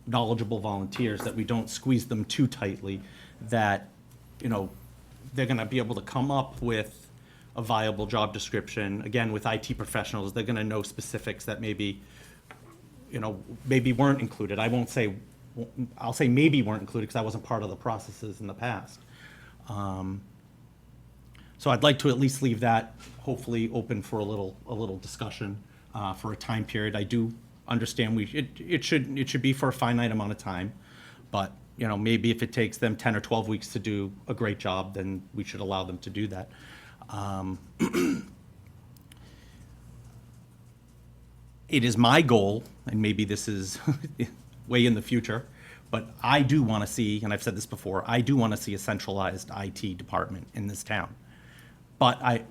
knowledgeable volunteers, that we don't squeeze them too tightly, that, they're going to be able to come up with a viable job description. Again, with IT professionals, they're going to know specifics that maybe weren't included. I'll say maybe weren't included because I wasn't part of the processes in the past. So I'd like to at least leave that hopefully open for a little discussion for a time period. I do understand it should be for a finite amount of time, but maybe if it takes them 10 or 12 weeks to do a great job, then we should allow them to do that. It is my goal, and maybe this is way in the future, but I do want to see, and I've said this before, I do want to see a centralized IT department in this town. But I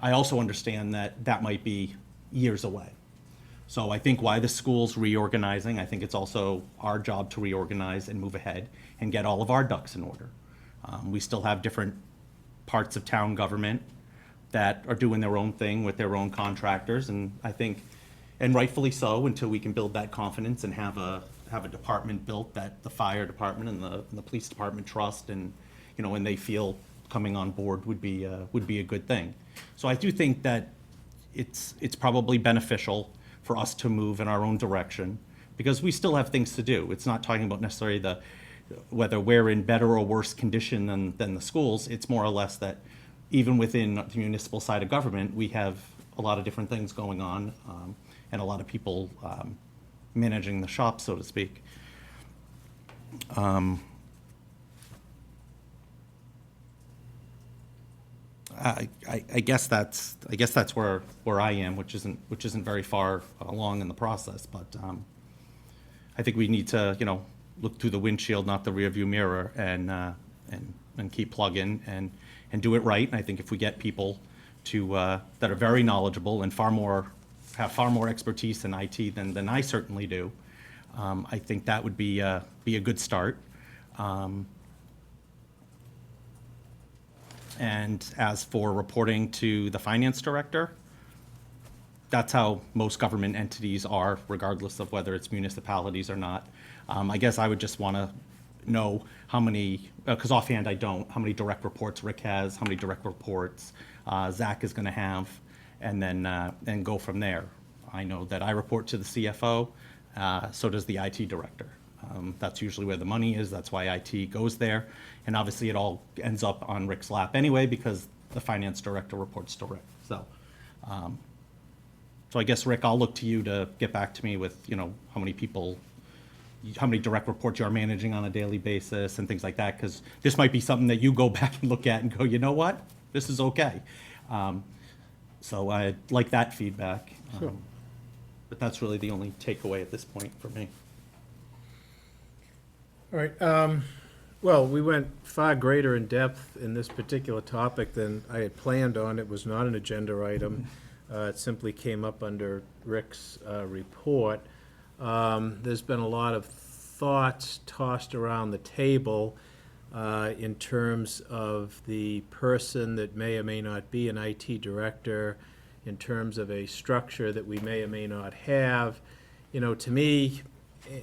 also understand that might be years away. So I think while the school's reorganizing, I think it's also our job to reorganize and move ahead and get all of our ducks in order. We still have different parts of town government that are doing their own thing with their own contractors, and I think, and rightfully so, until we can build that confidence and have a department built that the fire department and the police department trust, and and they feel coming on board would be a good thing. So I do think that it's probably beneficial for us to move in our own direction, because we still have things to do. It's not talking about necessarily whether we're in better or worse condition than the schools. It's more or less that even within the municipal side of government, we have a lot of different things going on, and a lot of people managing the shop, so to speak. I guess that's where I am, which isn't very far along in the process. But I think we need to look through the windshield, not the rearview mirror, and keep plugging and do it right. And I think if we get people that are very knowledgeable and have far more expertise in IT than I certainly do, I think that would be a good start. And as for reporting to the finance director, that's how most government entities are, regardless of whether it's municipalities or not. I guess I would just want to know how many, because offhand I don't, how many direct reports Rick has, how many direct reports Zach is going to have, and then go from there. I know that I report to the CFO, so does the IT director. That's usually where the money is, that's why IT goes there. And obviously it all ends up on Rick's lap anyway, because the finance director reports to Rick. So I guess, Rick, I'll look to you to get back to me with, how many people, how many direct reports you're managing on a daily basis and things like that, because this might be something that you go back and look at and go, you know what, this is okay. So I like that feedback. Sure. But that's really the only takeaway at this point for me. All right, well, we went far greater in depth in this particular topic than I had planned on. It was not an agenda item. It simply came up under Rick's report. There's been a lot of thoughts tossed around the table in terms of the person that may or may not be an IT director, in terms of a structure that we may or may not have. To me,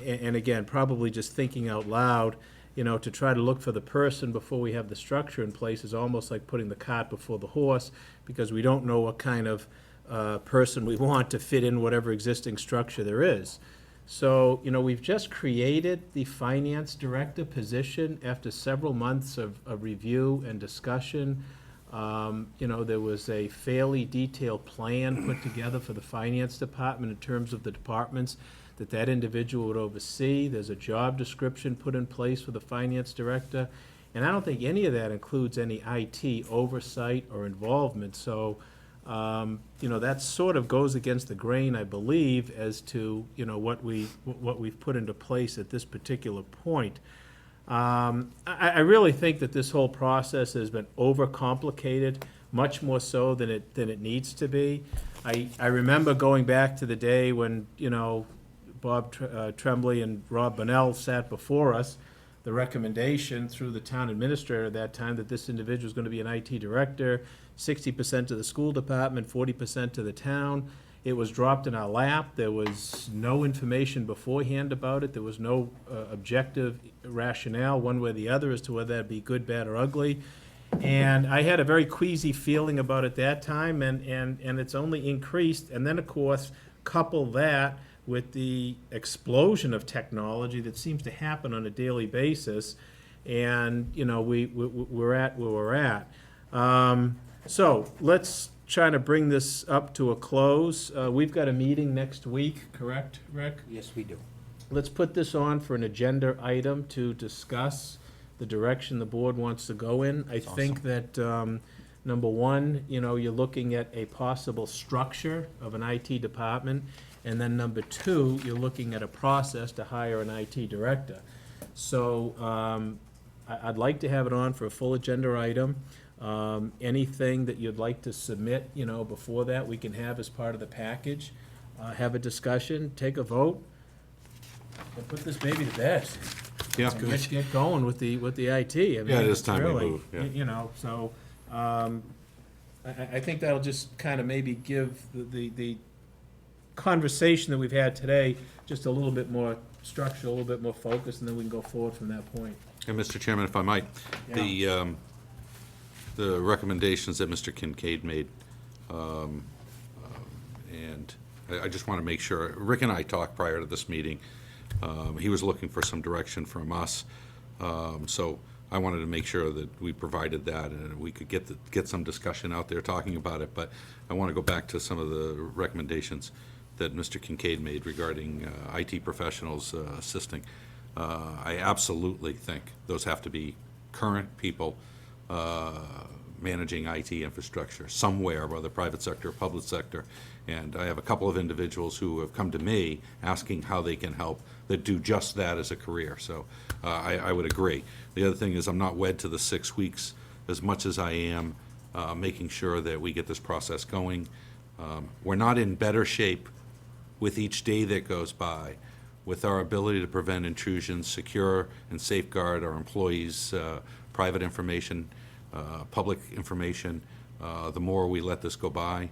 and again, probably just thinking out loud, to try to look for the person before we have the structure in place is almost like putting the cart before the horse, because we don't know what kind of person we want to fit in whatever existing structure there is. So, we've just created the finance director position after several months of review and discussion. There was a fairly detailed plan put together for the finance department in terms of the departments that individual would oversee. There's a job description put in place for the finance director. And I don't think any of that includes any IT oversight or involvement. So, that sort of goes against the grain, I believe, as to, what we've put into place at this particular point. I really think that this whole process has been overcomplicated, much more so than it needs to be. I remember going back to the day when, Bob Tremblay and Rob Bonnell sat before us, the recommendation through the town administrator at that time that this individual is going to be an IT director, 60% to the school department, 40% to the town. It was dropped in our lap. There was no information beforehand about it. There was no objective rationale one way or the other as to whether that'd be good, bad, or ugly. And I had a very queasy feeling about it that time, and it's only increased. And then, of course, couple that with the explosion of technology that seems to happen on a daily basis, and, we're at where we're at. So let's try to bring this up to a close. We've got a meeting next week, correct, Rick? Yes, we do. Let's put this on for an agenda item to discuss the direction the board wants to go in. I think that, number one, you're looking at a possible structure of an IT department, and then number two, you're looking at a process to hire an IT director. So I'd like to have it on for a full agenda item. Anything that you'd like to submit, before that, we can have as part of the package. Have a discussion, take a vote, and put this baby to bed. Yeah, And let's get going with the IT. I mean, Yeah, it is it's time to really, move, yeah. So, I think that'll just kind of maybe give the conversation that we've had today just a little bit more structure, a little bit more focus, and then we can go forward from that point. And Mr. Chairman, if I might, the recommendations that Mr. Kincaid made, and I just want to make sure, Rick and I talked prior to this meeting. He was looking for some direction from us, so I wanted to make sure that we provided that and we could get some discussion out there talking about it. But I want to go back to some of the recommendations that Mr. Kincaid made regarding IT professionals assisting. I absolutely think those have to be current people managing IT infrastructure somewhere, whether private sector or public sector. And I have a couple of individuals who have come to me asking how they can help that do just that as a career. So I would agree. The other thing is I'm not wed to the 6 weeks as much as I am making sure that we get this process going. We're not in better shape with each day that goes by with our ability to prevent intrusions, secure and safeguard our employees' private information, public information. The more we let this go by,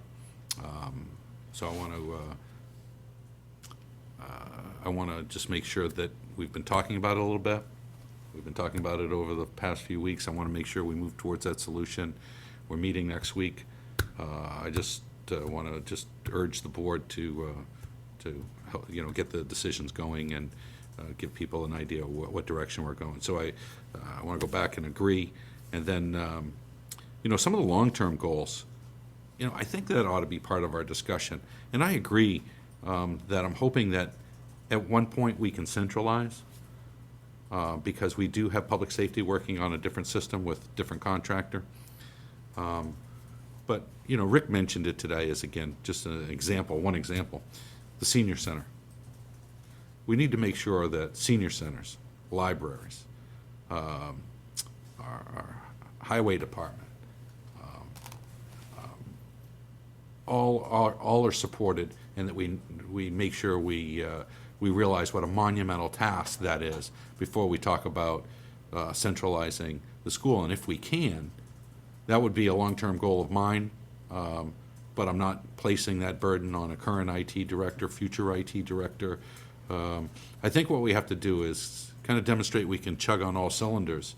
So I want to just make sure that we've been talking about it a little bit. We've been talking about it over the past few weeks. I want to make sure we move towards that solution. We're meeting next week. I just want to just urge the board to help, get the decisions going and give people an idea of what direction we're going. So I want to go back and agree. And then, some of the long-term goals, I think that ought to be part of our discussion. And I agree that I'm hoping that at one point we can centralize, because we do have public safety working on a different system with different contractor. But, Rick mentioned it today as, again, just an example, one example, the senior center. We need to make sure that senior centers, libraries, our highway department, all are supported, and that we make sure we realize what a monumental task that is before we talk about centralizing the school. And if we can, that would be a long-term goal of mine, but I'm not placing that burden on a current IT director, future IT director. I think what we have to do is kind of demonstrate we can chug on all cylinders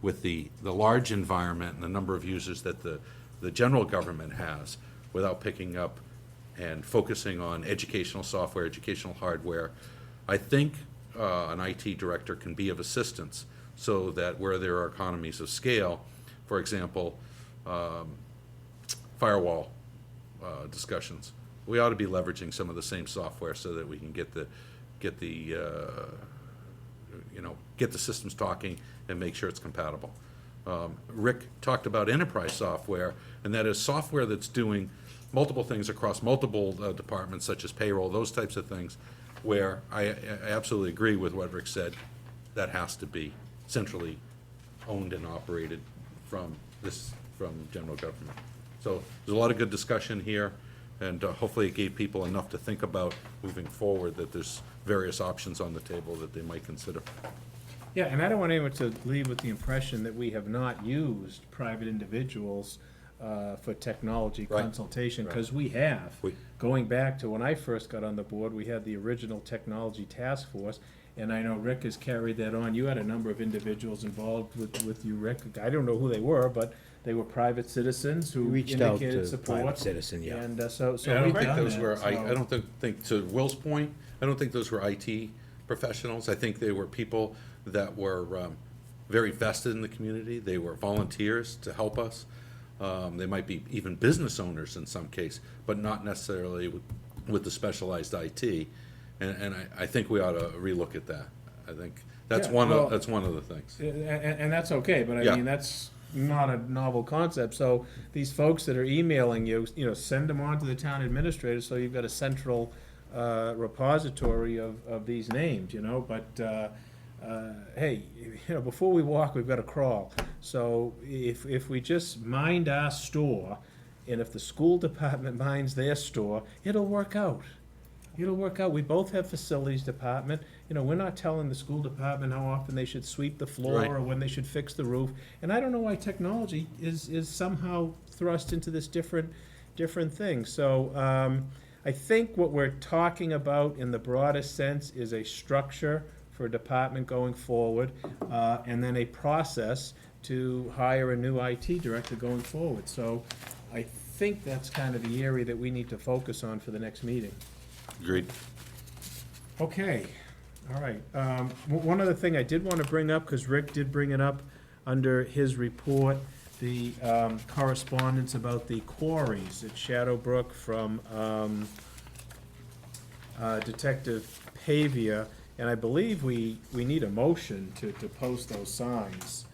with the large environment and the number of users that the general government has, without picking up and focusing on educational software, educational hardware. I think an IT director can be of assistance, so that where there are economies of scale, for example, firewall discussions, we ought to be leveraging some of the same software so that we can get the systems talking and make sure it's compatible. Rick talked about enterprise software, and that is software that's doing multiple things across multiple departments, such as payroll, those types of things, where I absolutely agree with what Rick said. That has to be centrally owned and operated from general government. So there's a lot of good discussion here, and hopefully it gave people enough to think about moving forward, that there's various options on the table that they might consider. Yeah, and I don't want anyone to leave with the impression that we have not used private individuals for technology Right. consultation, because we have. We- Going back to when I first got on the board, we had the original technology task force, and I know Rick has carried that on. You had a number of individuals involved with you, Rick. I don't know who they were, but they were private citizens who Reached out indicated to support. private citizen, yeah. And so I we've don't think done those that, were, I so- don't think, to Will's point, I don't think those were IT professionals. I think they were people that were very vested in the community. They were volunteers to help us. They might be even business owners in some case, but not necessarily with the specialized IT. And I think we ought to relook at that. I think that's Yeah, one well- of the things. And that's okay, but I Yeah. mean, that's not a novel concept. So these folks that are emailing you, send them on to the town administrator, so you've got a central repository of these names, but hey, before we walk, we've got to crawl. So if we just mind our store, and if the school department minds their store, it'll work out. It'll work out. We both have facilities department. We're not telling the school department how often they should sweep the floor Right. or when they should fix the roof. And I don't know why technology is somehow thrust into this different thing. So I think what we're talking about in the broadest sense is a structure for a department going forward, and then a process to hire a new IT director going forward. So I think that's kind of the area that we need to focus on for the next meeting. Agreed. Okay, all right. One other thing I did want to bring up, because Rick did bring it up under his report, the correspondence about the quarries at Shadowbrook from Detective Pavia, and I believe we need a motion to post those signs,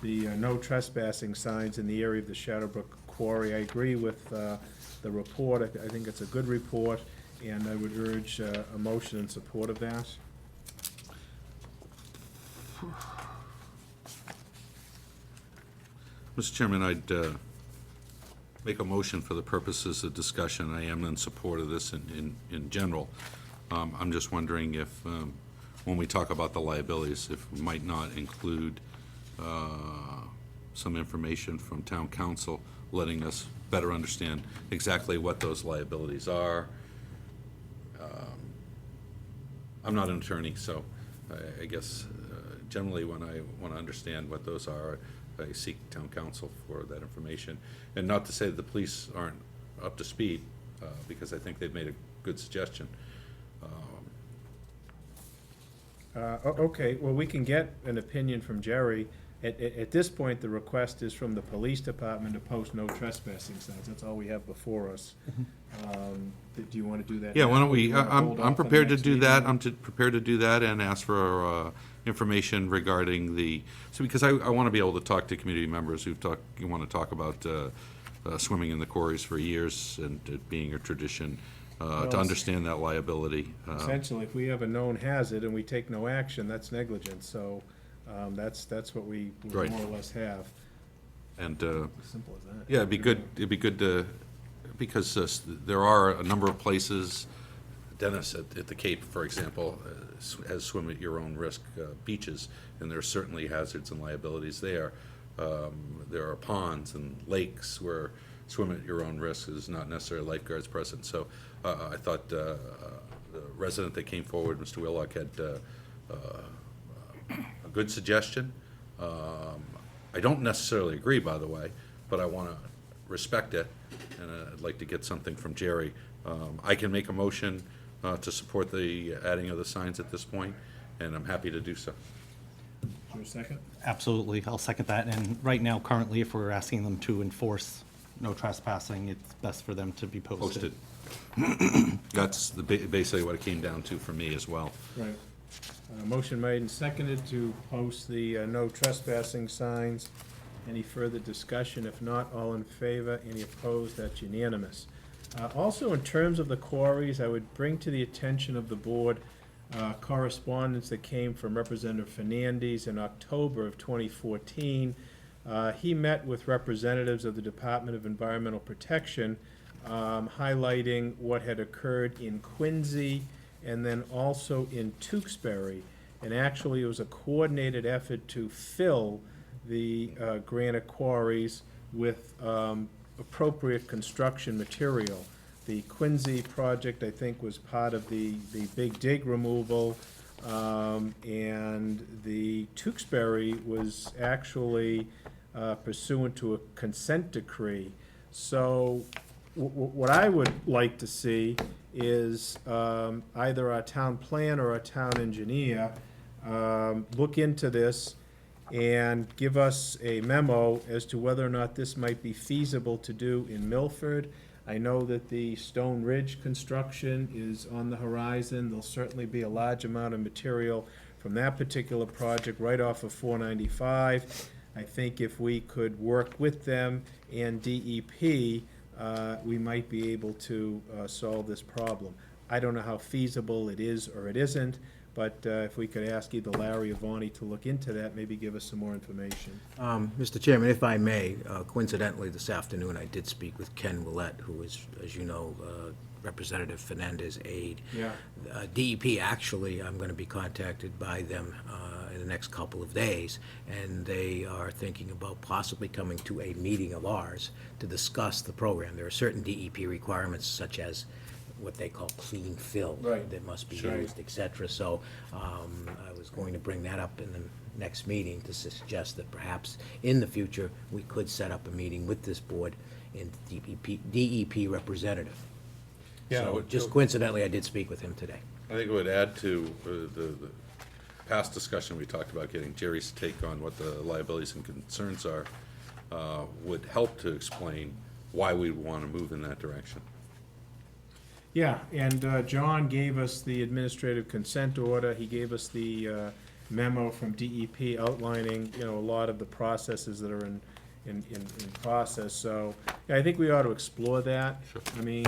the no trespassing signs in the area of the Shadowbrook quarry. I agree with the report. I think it's a good report, and I would urge a motion in support of that. Mr. Chairman, I'd make a motion for the purposes of discussion. I am in support of this in general. I'm just wondering if, when we talk about the liabilities, if we might not include some information from town council, letting us better understand exactly what those liabilities are. I'm not an attorney, so I guess generally when I want to understand what those are, I seek town council for that information. And not to say that the police aren't up to speed, because I think they've made a good suggestion. Okay, well, we can get an opinion from Jerry. At this point, the request is from the police department to post no trespassing signs. That's all we have before us. Do you want to do that? Yeah, now? why don't we, You wanna hold I'm off on the prepared to next do meeting? that, prepared to do that and ask for information regarding because I want to be able to talk to community members who want to talk about swimming in the quarries for years and it being a tradition, Well, to understand that liability. Essentially, if we have a known hazard and we take no action, that's negligence, so that's what we Right. more or less have. And, Simple as that. yeah, it'd be good to, because there are a number of places, Dennis at the Cape, for example, has swim at your own risk beaches, and there are certainly hazards and liabilities there. There are ponds and lakes where swim at your own risk is not necessarily lifeguards present. So I thought the resident that came forward, Mr. Willock, had a good suggestion. I don't necessarily agree, by the way, but I want to respect it, and I'd like to get something from Jerry. I can make a motion to support the adding of the signs at this point, and I'm happy to do so. Is there a second? Absolutely, I'll second that. And right now, currently, if we're asking them to enforce no trespassing, it's best for them to be posted. That's basically what it came down to for me as well. Right. Motion made and seconded to post the no trespassing signs. Any further discussion? If not, all in favor? Any opposed? That's unanimous. Also, in terms of the quarries, I would bring to the attention of the board correspondence that came from Representative Fernandez in October of 2014. He met with representatives of the Department of Environmental Protection, highlighting what had occurred in Quincy and then also in Tewksbury. And actually, it was a coordinated effort to fill the granite quarries with appropriate construction material. The Quincy project, I think, was part of the big dig removal, and the Tewksbury was actually pursuant to a consent decree. So what I would like to see is either our town planner or our town engineer look into this and give us a memo as to whether or not this might be feasible to do in Milford. I know that the Stone Ridge construction is on the horizon. There'll certainly be a large amount of material from that particular project right off of 495. I think if we could work with them and DEP, we might be able to solve this problem. I don't know how feasible it is or it isn't, but if we could ask either Larry or Vonnie to look into that, maybe give us some more information. Mr. Chairman, if I may, coincidentally, this afternoon, I did speak with Ken Willett, who is, as you know, Representative Fernandez's aide. Yeah. DEP, actually, I'm going to be contacted by them in the next couple of days, and they are thinking about possibly coming to a meeting of ours to discuss the program. There are certain DEP requirements, such as what they call clean fill. Right. That must be Sure. used, et cetera. So I was going to bring that up in the next meeting to suggest that perhaps in the future, we could set up a meeting with this board and DEP representative. Yeah, So just coincidentally, I did speak with him today. I think it would add to the past discussion we talked about getting Jerry's take on what the liabilities and concerns are, would help to explain why we want to move in that direction. Yeah, and John gave us the administrative consent order. He gave us the memo from DEP outlining, a lot of the processes that are in process. So, yeah, I think we ought to explore that. Sure. I mean,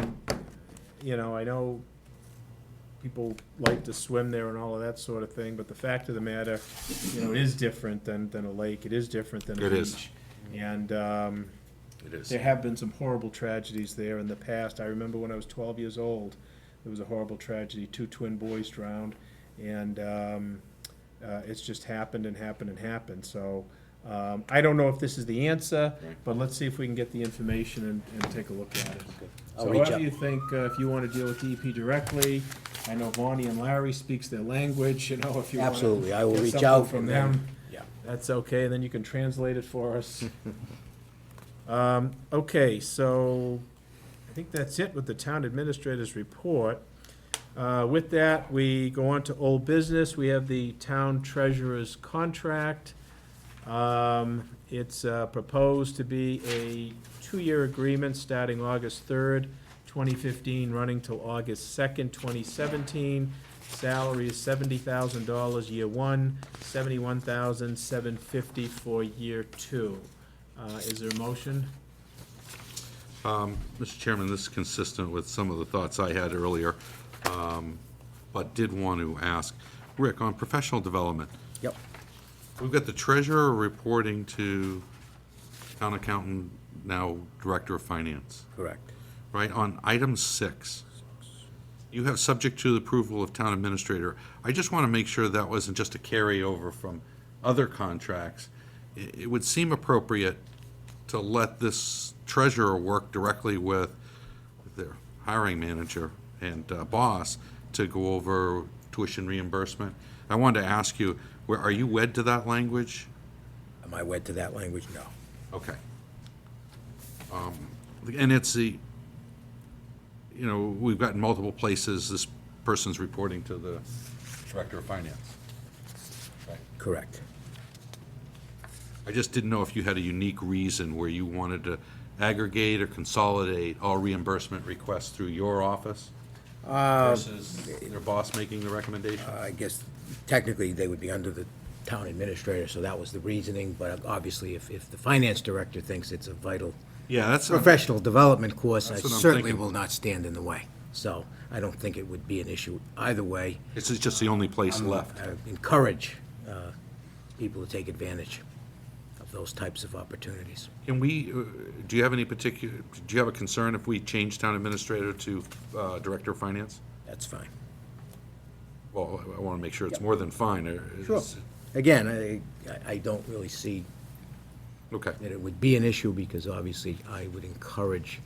I know people like to swim there and all of that sort of thing, but the fact of the matter, it is different than a lake. It is different than a It is. beach. And It is. there have been some horrible tragedies there in the past. I remember when I was 12 years old, there was a horrible tragedy. 2 twin boys drowned, and it's just happened and happened and happened. So I don't know if this is the answer, but let's see if we can get the information and take a look at it. I'll So reach whoever out. you think, if you want to deal with DEP directly, I know Vonnie and Larry speaks their language, you know, if you want to. Absolutely, I will get reach something out from and then- them. Yeah. That's okay, then you can translate it for us. Okay, so I think that's it with the town administrator's report. With that, we go on to old business. We have the town treasurer's contract. It's proposed to be a 2-year agreement starting August 3rd, 2015, running till August 2nd, 2017. Salary is $70,000 year 1, $71,750 for year 2. Is there a motion? Mr. Chairman, this is consistent with some of the thoughts I had earlier, but did want to ask, Rick, on professional development, Yep. we've got the treasurer reporting to town accountant, now director of finance, Correct. right? On item 6, you have subject to the approval of town administrator. I just want to make sure that wasn't just a carryover from other contracts. It would seem appropriate to let this treasurer work directly with their hiring manager and boss to go over tuition reimbursement. I wanted to ask you, are you wed to that language? Am I wed to that language? No. Okay. And it's we've got in multiple places, this person's reporting to the director of finance. Correct. I just didn't know if you had a unique reason where you wanted to aggregate or consolidate all reimbursement requests through your office versus their boss making the recommendation? I guess technically they would be under the town administrator, so that was the reasoning, but obviously if the finance director thinks it's a vital Yeah, that's. professional development course, I That's what I'm certainly thinking. will not stand in the way. So I don't think it would be an issue either way. This is just the only place left. I encourage people to take advantage of those types of opportunities. Can we, do you have any particular, do you have a concern if we change town administrator to director of finance? That's fine. Well, I want to make sure it's more than fine. Sure. Again, I don't really see Okay. that it would be an issue, because obviously I would encourage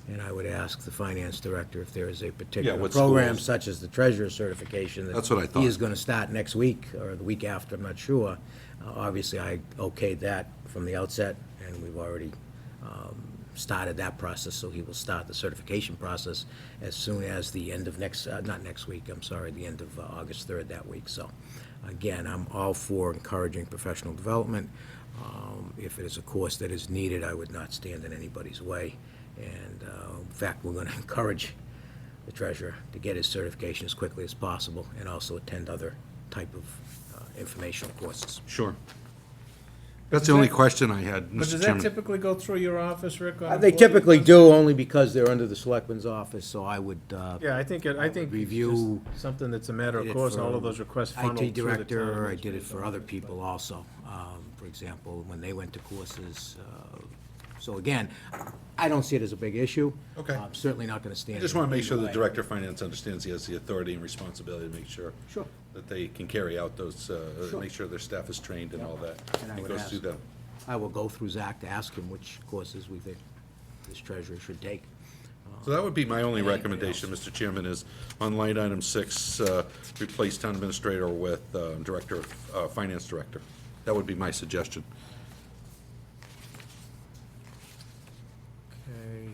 and I would ask the finance director if there is a particular what program, schools? such as the treasurer certification. That's what I He thought. is going to start next week or the week after, I'm not sure. Obviously, I okayed that from the outset, and we've already started that process, so he will start the certification process as soon as the end of not next week, I'm sorry, the end of August 3rd that week. So, again, I'm all for encouraging professional development. If it is a course that is needed, I would not stand in anybody's way. And in fact, we're going to encourage the treasurer to get his certification as quickly as possible and also attend other type of informational courses. Sure. That's the only question I had, But Mr. does that Chairman. typically go through your office, Rick? on They employee typically business? do, only because they're under the selectman's office, so I would. Yeah, I think it's review just something that's a matter of did it course, all for of those requests funnel through IT the town. director, I did it for other people also. For example, when they went to courses. So again, I don't see it as a big issue. Okay. I'm certainly not going to stand. I just want to make sure the the director of finance understands he has the authority and responsibility to make sure Sure. that they can carry out those, Sure. make sure their staff is trained and all that. And I It would goes ask- through them. I will go through Zach to ask him which courses we think this treasurer should take. So that would be my only Anybody recommendation, Mr. Chairman, is on line item 6, replace town administrator with director, finance director. That would be my suggestion. Okay.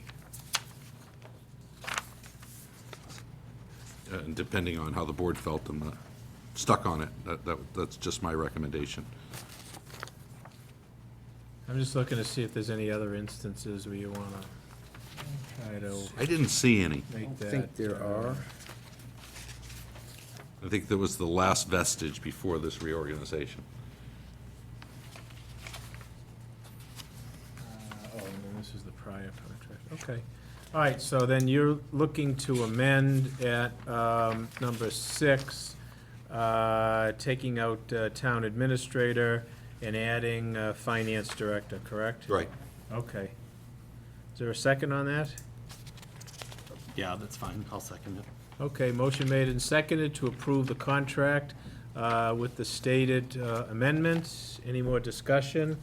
And depending on how the board felt, I'm not stuck on it. That's just my recommendation. I'm just looking to see if there's any other instances where you wanna try to I didn't see any. make that. I think there are. I think that was the last vestige before this reorganization. Oh, and then this is the prior contract, okay. All right, so then you're looking to amend at number 6, taking out town administrator and adding finance director, correct? Right. Okay. Is there a second on that? Yeah, that's fine. I'll second it. Okay, motion made and seconded to approve the contract with the stated amendments. Any more discussion?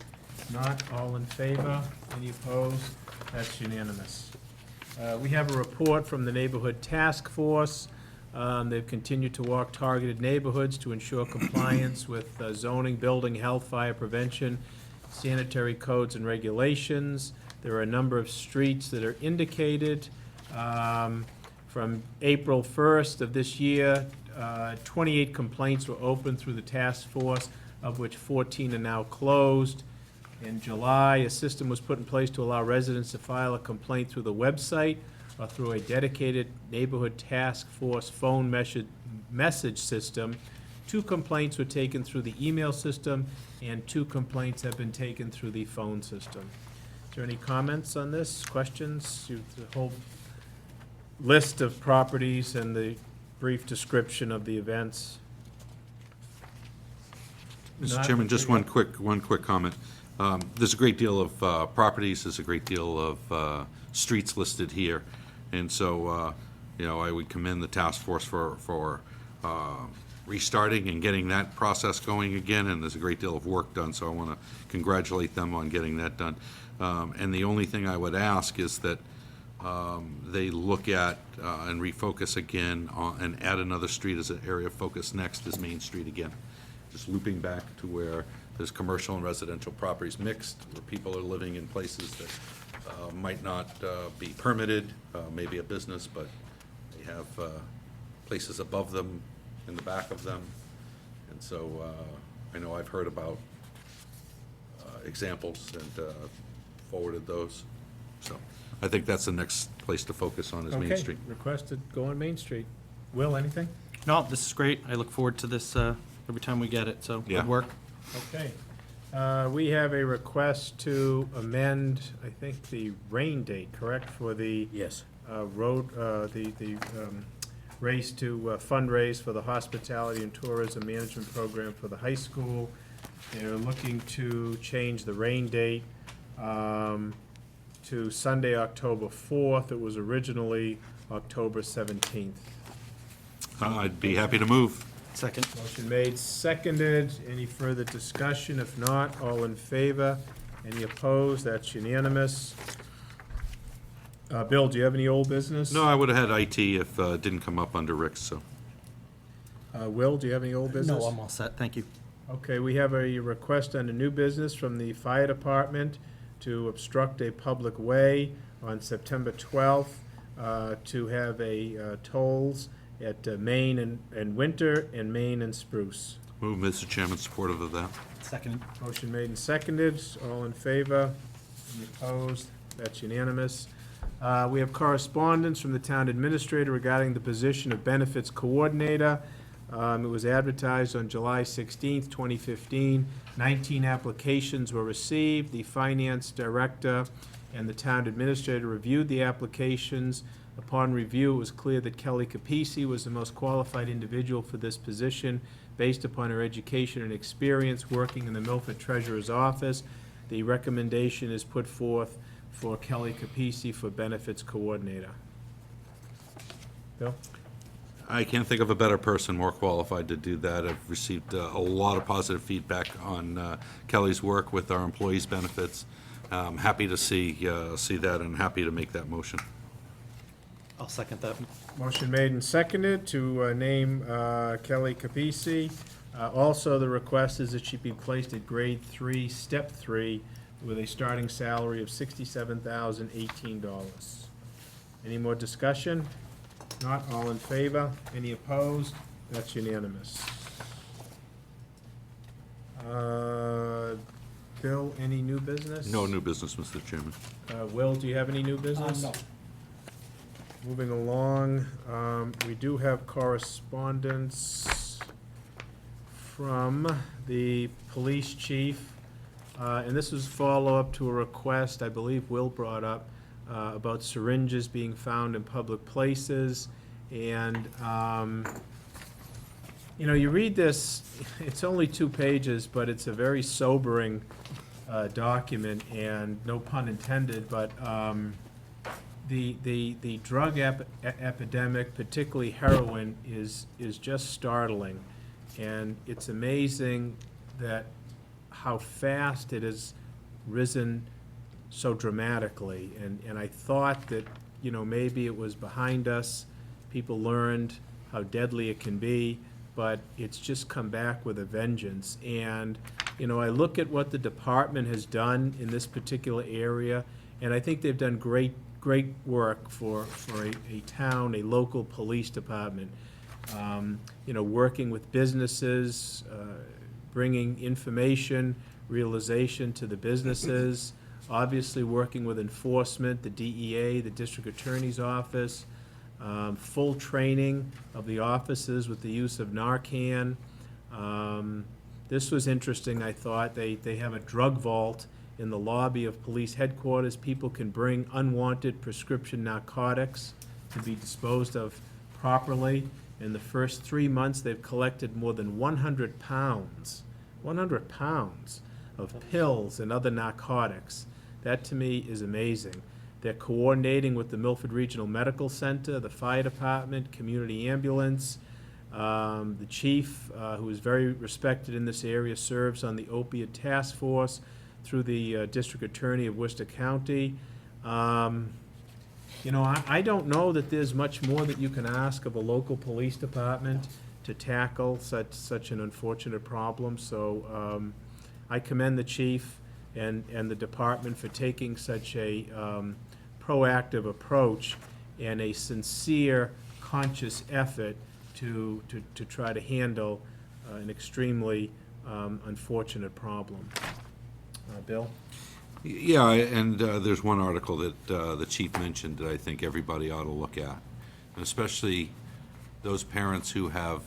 Not, all in favor? Any opposed? That's unanimous. We have a report from the Neighborhood Task Force. They've continued to walk targeted neighborhoods to ensure compliance with zoning, building, health, fire prevention, sanitary codes and regulations. There are a number of streets that are indicated. From April 1st of this year, 28 complaints were opened through the task force, of which 14 are now closed. In July, a system was put in place to allow residents to file a complaint through the website or through a dedicated neighborhood task force phone message system. 2 complaints were taken through the email system, and 2 complaints have been taken through the phone system. Is there any comments on this, questions? The whole list of properties and the brief description of the events. Mr. Not- Chairman, just one quick comment. There's a great deal of properties, there's a great deal of streets listed here. And so, I would commend the task force for restarting and getting that process going again, and there's a great deal of work done, so I want to congratulate them on getting that done. And the only thing I would ask is that they look at and refocus again and add another street as an area of focus. Next is Main Street again. Just looping back to where there's commercial and residential properties mixed, where people are living in places that might not be permitted, maybe a business, but they have places above them, in the back of them. And so I know I've heard about examples and forwarded those. So I think that's the next place to focus on is Main Okay, Street. request to go on Main Street. Will, anything? No, this is great. I look forward to this every time we get it, so Yeah. good work. Okay. We have a request to amend, I think, the rain date, correct, for the Yes. road, the race to fundraise for the Hospitality and Tourism Management Program for the high school. They're looking to change the rain date to Sunday, October 4th. It was originally October 17th. I'd be happy to move. Second. Motion made, seconded. Any further discussion? If not, all in favor? Any opposed? That's unanimous. Bill, do you have any old business? No, I would have had IT if it didn't come up under Rick's, so. Will, do you have any old business? No, I'm all set. Thank you. Okay, we have a request under new business from the fire department to obstruct a public way on September 12th, to have a tolls at Main and Winter and Main and Spruce. Move, Mr. Chairman, supportive of that. Second. Motion made and seconded. All in favor? Any opposed? That's unanimous. We have correspondence from the town administrator regarding the position of benefits coordinator. It was advertised on July 16th, 2015. 19 applications were received. The finance director and the town administrator reviewed the applications. Upon review, it was clear that Kelly Capisi was the most qualified individual for this position based upon her education and experience working in the Milford Treasurer's Office. The recommendation is put forth for Kelly Capisi for benefits coordinator. Bill? I can't think of a better person more qualified to do that. I've received a lot of positive feedback on Kelly's work with our employees' benefits. I'm happy to see that and happy to make that motion. I'll second that. Motion made and seconded to name Kelly Capisi. Also, the request is that she be placed at grade 3, step 3, with a starting salary of $67,018. Any more discussion? Not, all in favor? Any opposed? That's unanimous. Bill, any new business? No new business, Mr. Chairman. Will, do you have any new business? No. Moving along, we do have correspondence from the police chief, and this is follow-up to a request I believe Will brought up about syringes being found in public places. And, you read this, it's only 2 pages, but it's a very sobering document, and no pun intended, but the drug epidemic, particularly heroin, is just startling. And it's amazing that how fast it has risen so dramatically. And I thought that, you know, maybe it was behind us, people learned how deadly it can be, but it's just come back with a vengeance. And, you know, I look at what the department has done in this particular area, and I think they've done great work for a town, a local police department. You know, working with businesses, bringing information, realization to the businesses, obviously working with enforcement, the DEA, the district attorney's office, full training of the officers with the use of Narcan. This was interesting, I thought. They have a drug vault in the lobby of police headquarters. People can bring unwanted prescription narcotics to be disposed of properly. In the first 3 months, they've collected more than 100 pounds of pills and other narcotics. That, to me, is amazing. They're coordinating with the Milford Regional Medical Center, the fire department, community ambulance. The chief, who is very respected in this area, serves on the opiate task force through the district attorney of Worcester County. You know, I don't know that there's much more that you can ask of a local police department to tackle such an unfortunate problem. So I commend the chief and the department for taking such a proactive approach and a sincere, conscious effort to try to handle an extremely unfortunate problem. Bill? Yeah, and there's one article that the chief mentioned that I think everybody ought to look at, and especially those parents who have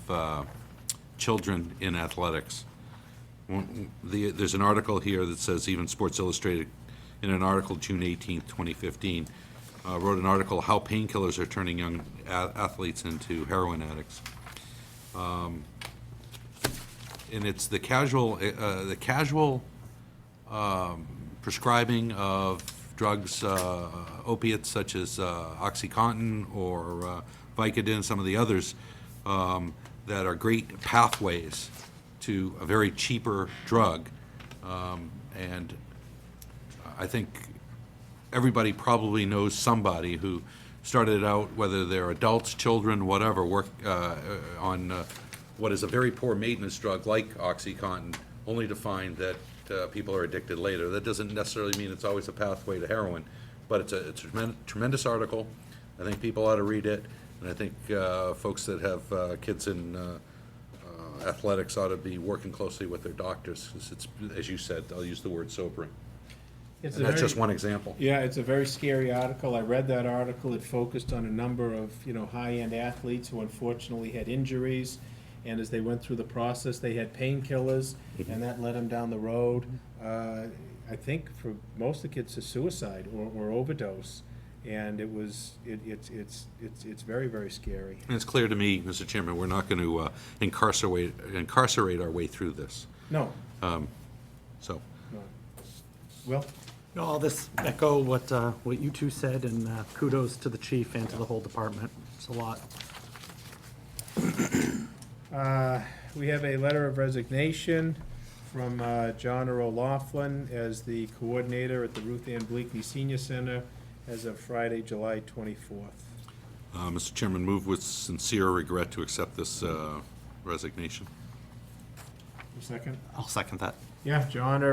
children in athletics. There's an article here that says even Sports Illustrated, in an article June 18th, 2015, wrote an article, How Painkillers Are Turning Young Athletes into Heroin Addicts. And it's the casual prescribing of drugs, opiates such as OxyContin or Vicodin, some of the others, that are great pathways to a very cheaper drug. And I think everybody probably knows somebody who started out, whether they're adults, children, whatever, work on what is a very poor maintenance drug like OxyContin, only to find that people are addicted later. That doesn't necessarily mean it's always a pathway to heroin, but it's a tremendous article. I think people ought to read it, and I think folks that have kids in athletics ought to be working closely with their doctors, 'cause it's, as you said, I'll use the word sobering. It's And a that's very- just one example. Yeah, it's a very scary article. I read that article. It focused on a number of, you know, high-end athletes who unfortunately had injuries, and as they went through the process, they had painkillers, and that led them down the road. I think for most of the kids to suicide or overdose, and it's very, very scary. And it's clear to me, Mr. Chairman, we're not going to incarcerate our way through this. No, So, no. Will? No, I'll just echo what you two said, and kudos to the chief and to the whole department. It's a lot. We have a letter of resignation from John O'Laughlin as the coordinator at the Ruth Ann Bleakney Senior Center as of Friday, July 24th. Mr. Chairman, move with sincere regret to accept this resignation. Second? I'll second that. Yeah, John,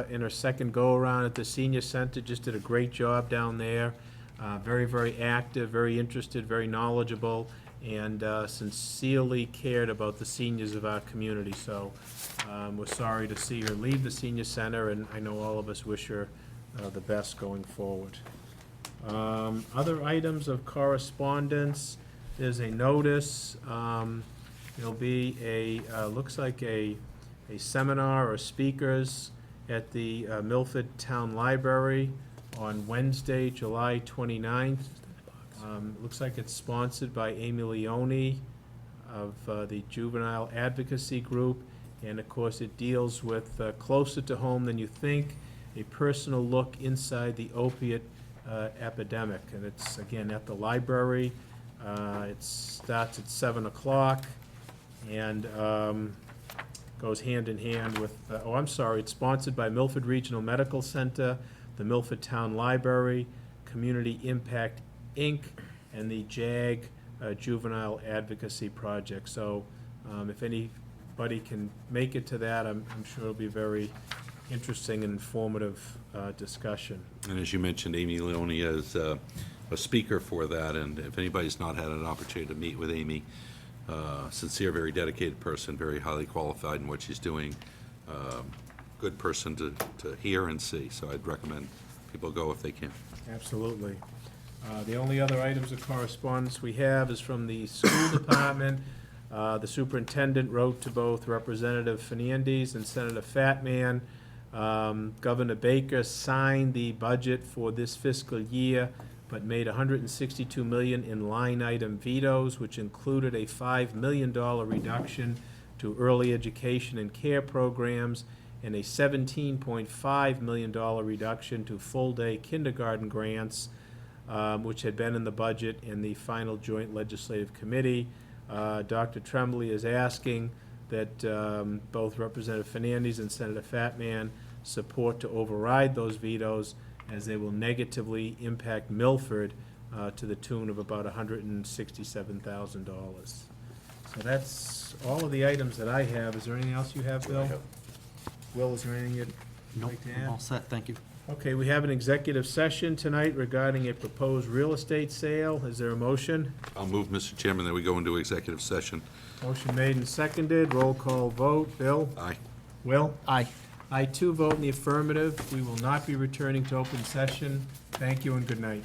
in her second go-around at the senior center, just did a great job down there. Very, very active, very interested, very knowledgeable, and sincerely cared about the seniors of our community. So we're sorry to see her leave the senior center, and I know all of us wish her the best going forward. Other items of correspondence, there's a notice. There'll be looks like a seminar or speakers at the Milford Town Library on Wednesday, July 29th. Looks like it's sponsored by Amy Leone of the Juvenile Advocacy Group, and of course it deals with, closer to home than you think, a personal look inside the opiate epidemic. And it's, again, at the library. It starts at 7 o'clock, and goes hand in hand with, it's sponsored by Milford Regional Medical Center, the Milford Town Library, Community Impact, Inc., and the JAG Juvenile Advocacy Project. So if anybody can make it to that, I'm sure it'll be a very interesting and informative discussion. And as you mentioned, Amy Leonia is a speaker for that, and if anybody's not had an opportunity to meet with Amy, sincere, very dedicated person, very highly qualified in what she's doing, good person to hear and see, so I'd recommend people go if they can. Absolutely. The only other items of correspondence we have is from the school department. The superintendent wrote to both Representative Fernandez and Senator Fatman. Governor Baker signed the budget for this fiscal year, but made $162 million in line item vetoes, which included a $5 million reduction to early education and care programs and a $17.5 million reduction to full-day kindergarten grants, which had been in the budget in the final joint legislative committee. Dr. Tremblay is asking that both Representative Fernandez and Senator Fatman support to override those vetoes, as they will negatively impact Milford to the tune of about $167,000. So that's all of the items that I have. Is there anything else you have, Bill? Will, is there anything you'd Nope, like to I'm add? all set, thank you. Okay, we have an executive session tonight regarding a proposed real estate sale. Is there a motion? I'll move, Mr. Chairman, that we go into executive session. Motion made and seconded. Roll call vote. Bill? Aye. Will? Aye. I too vote in the affirmative. We will not be returning to open session. Thank you and good night.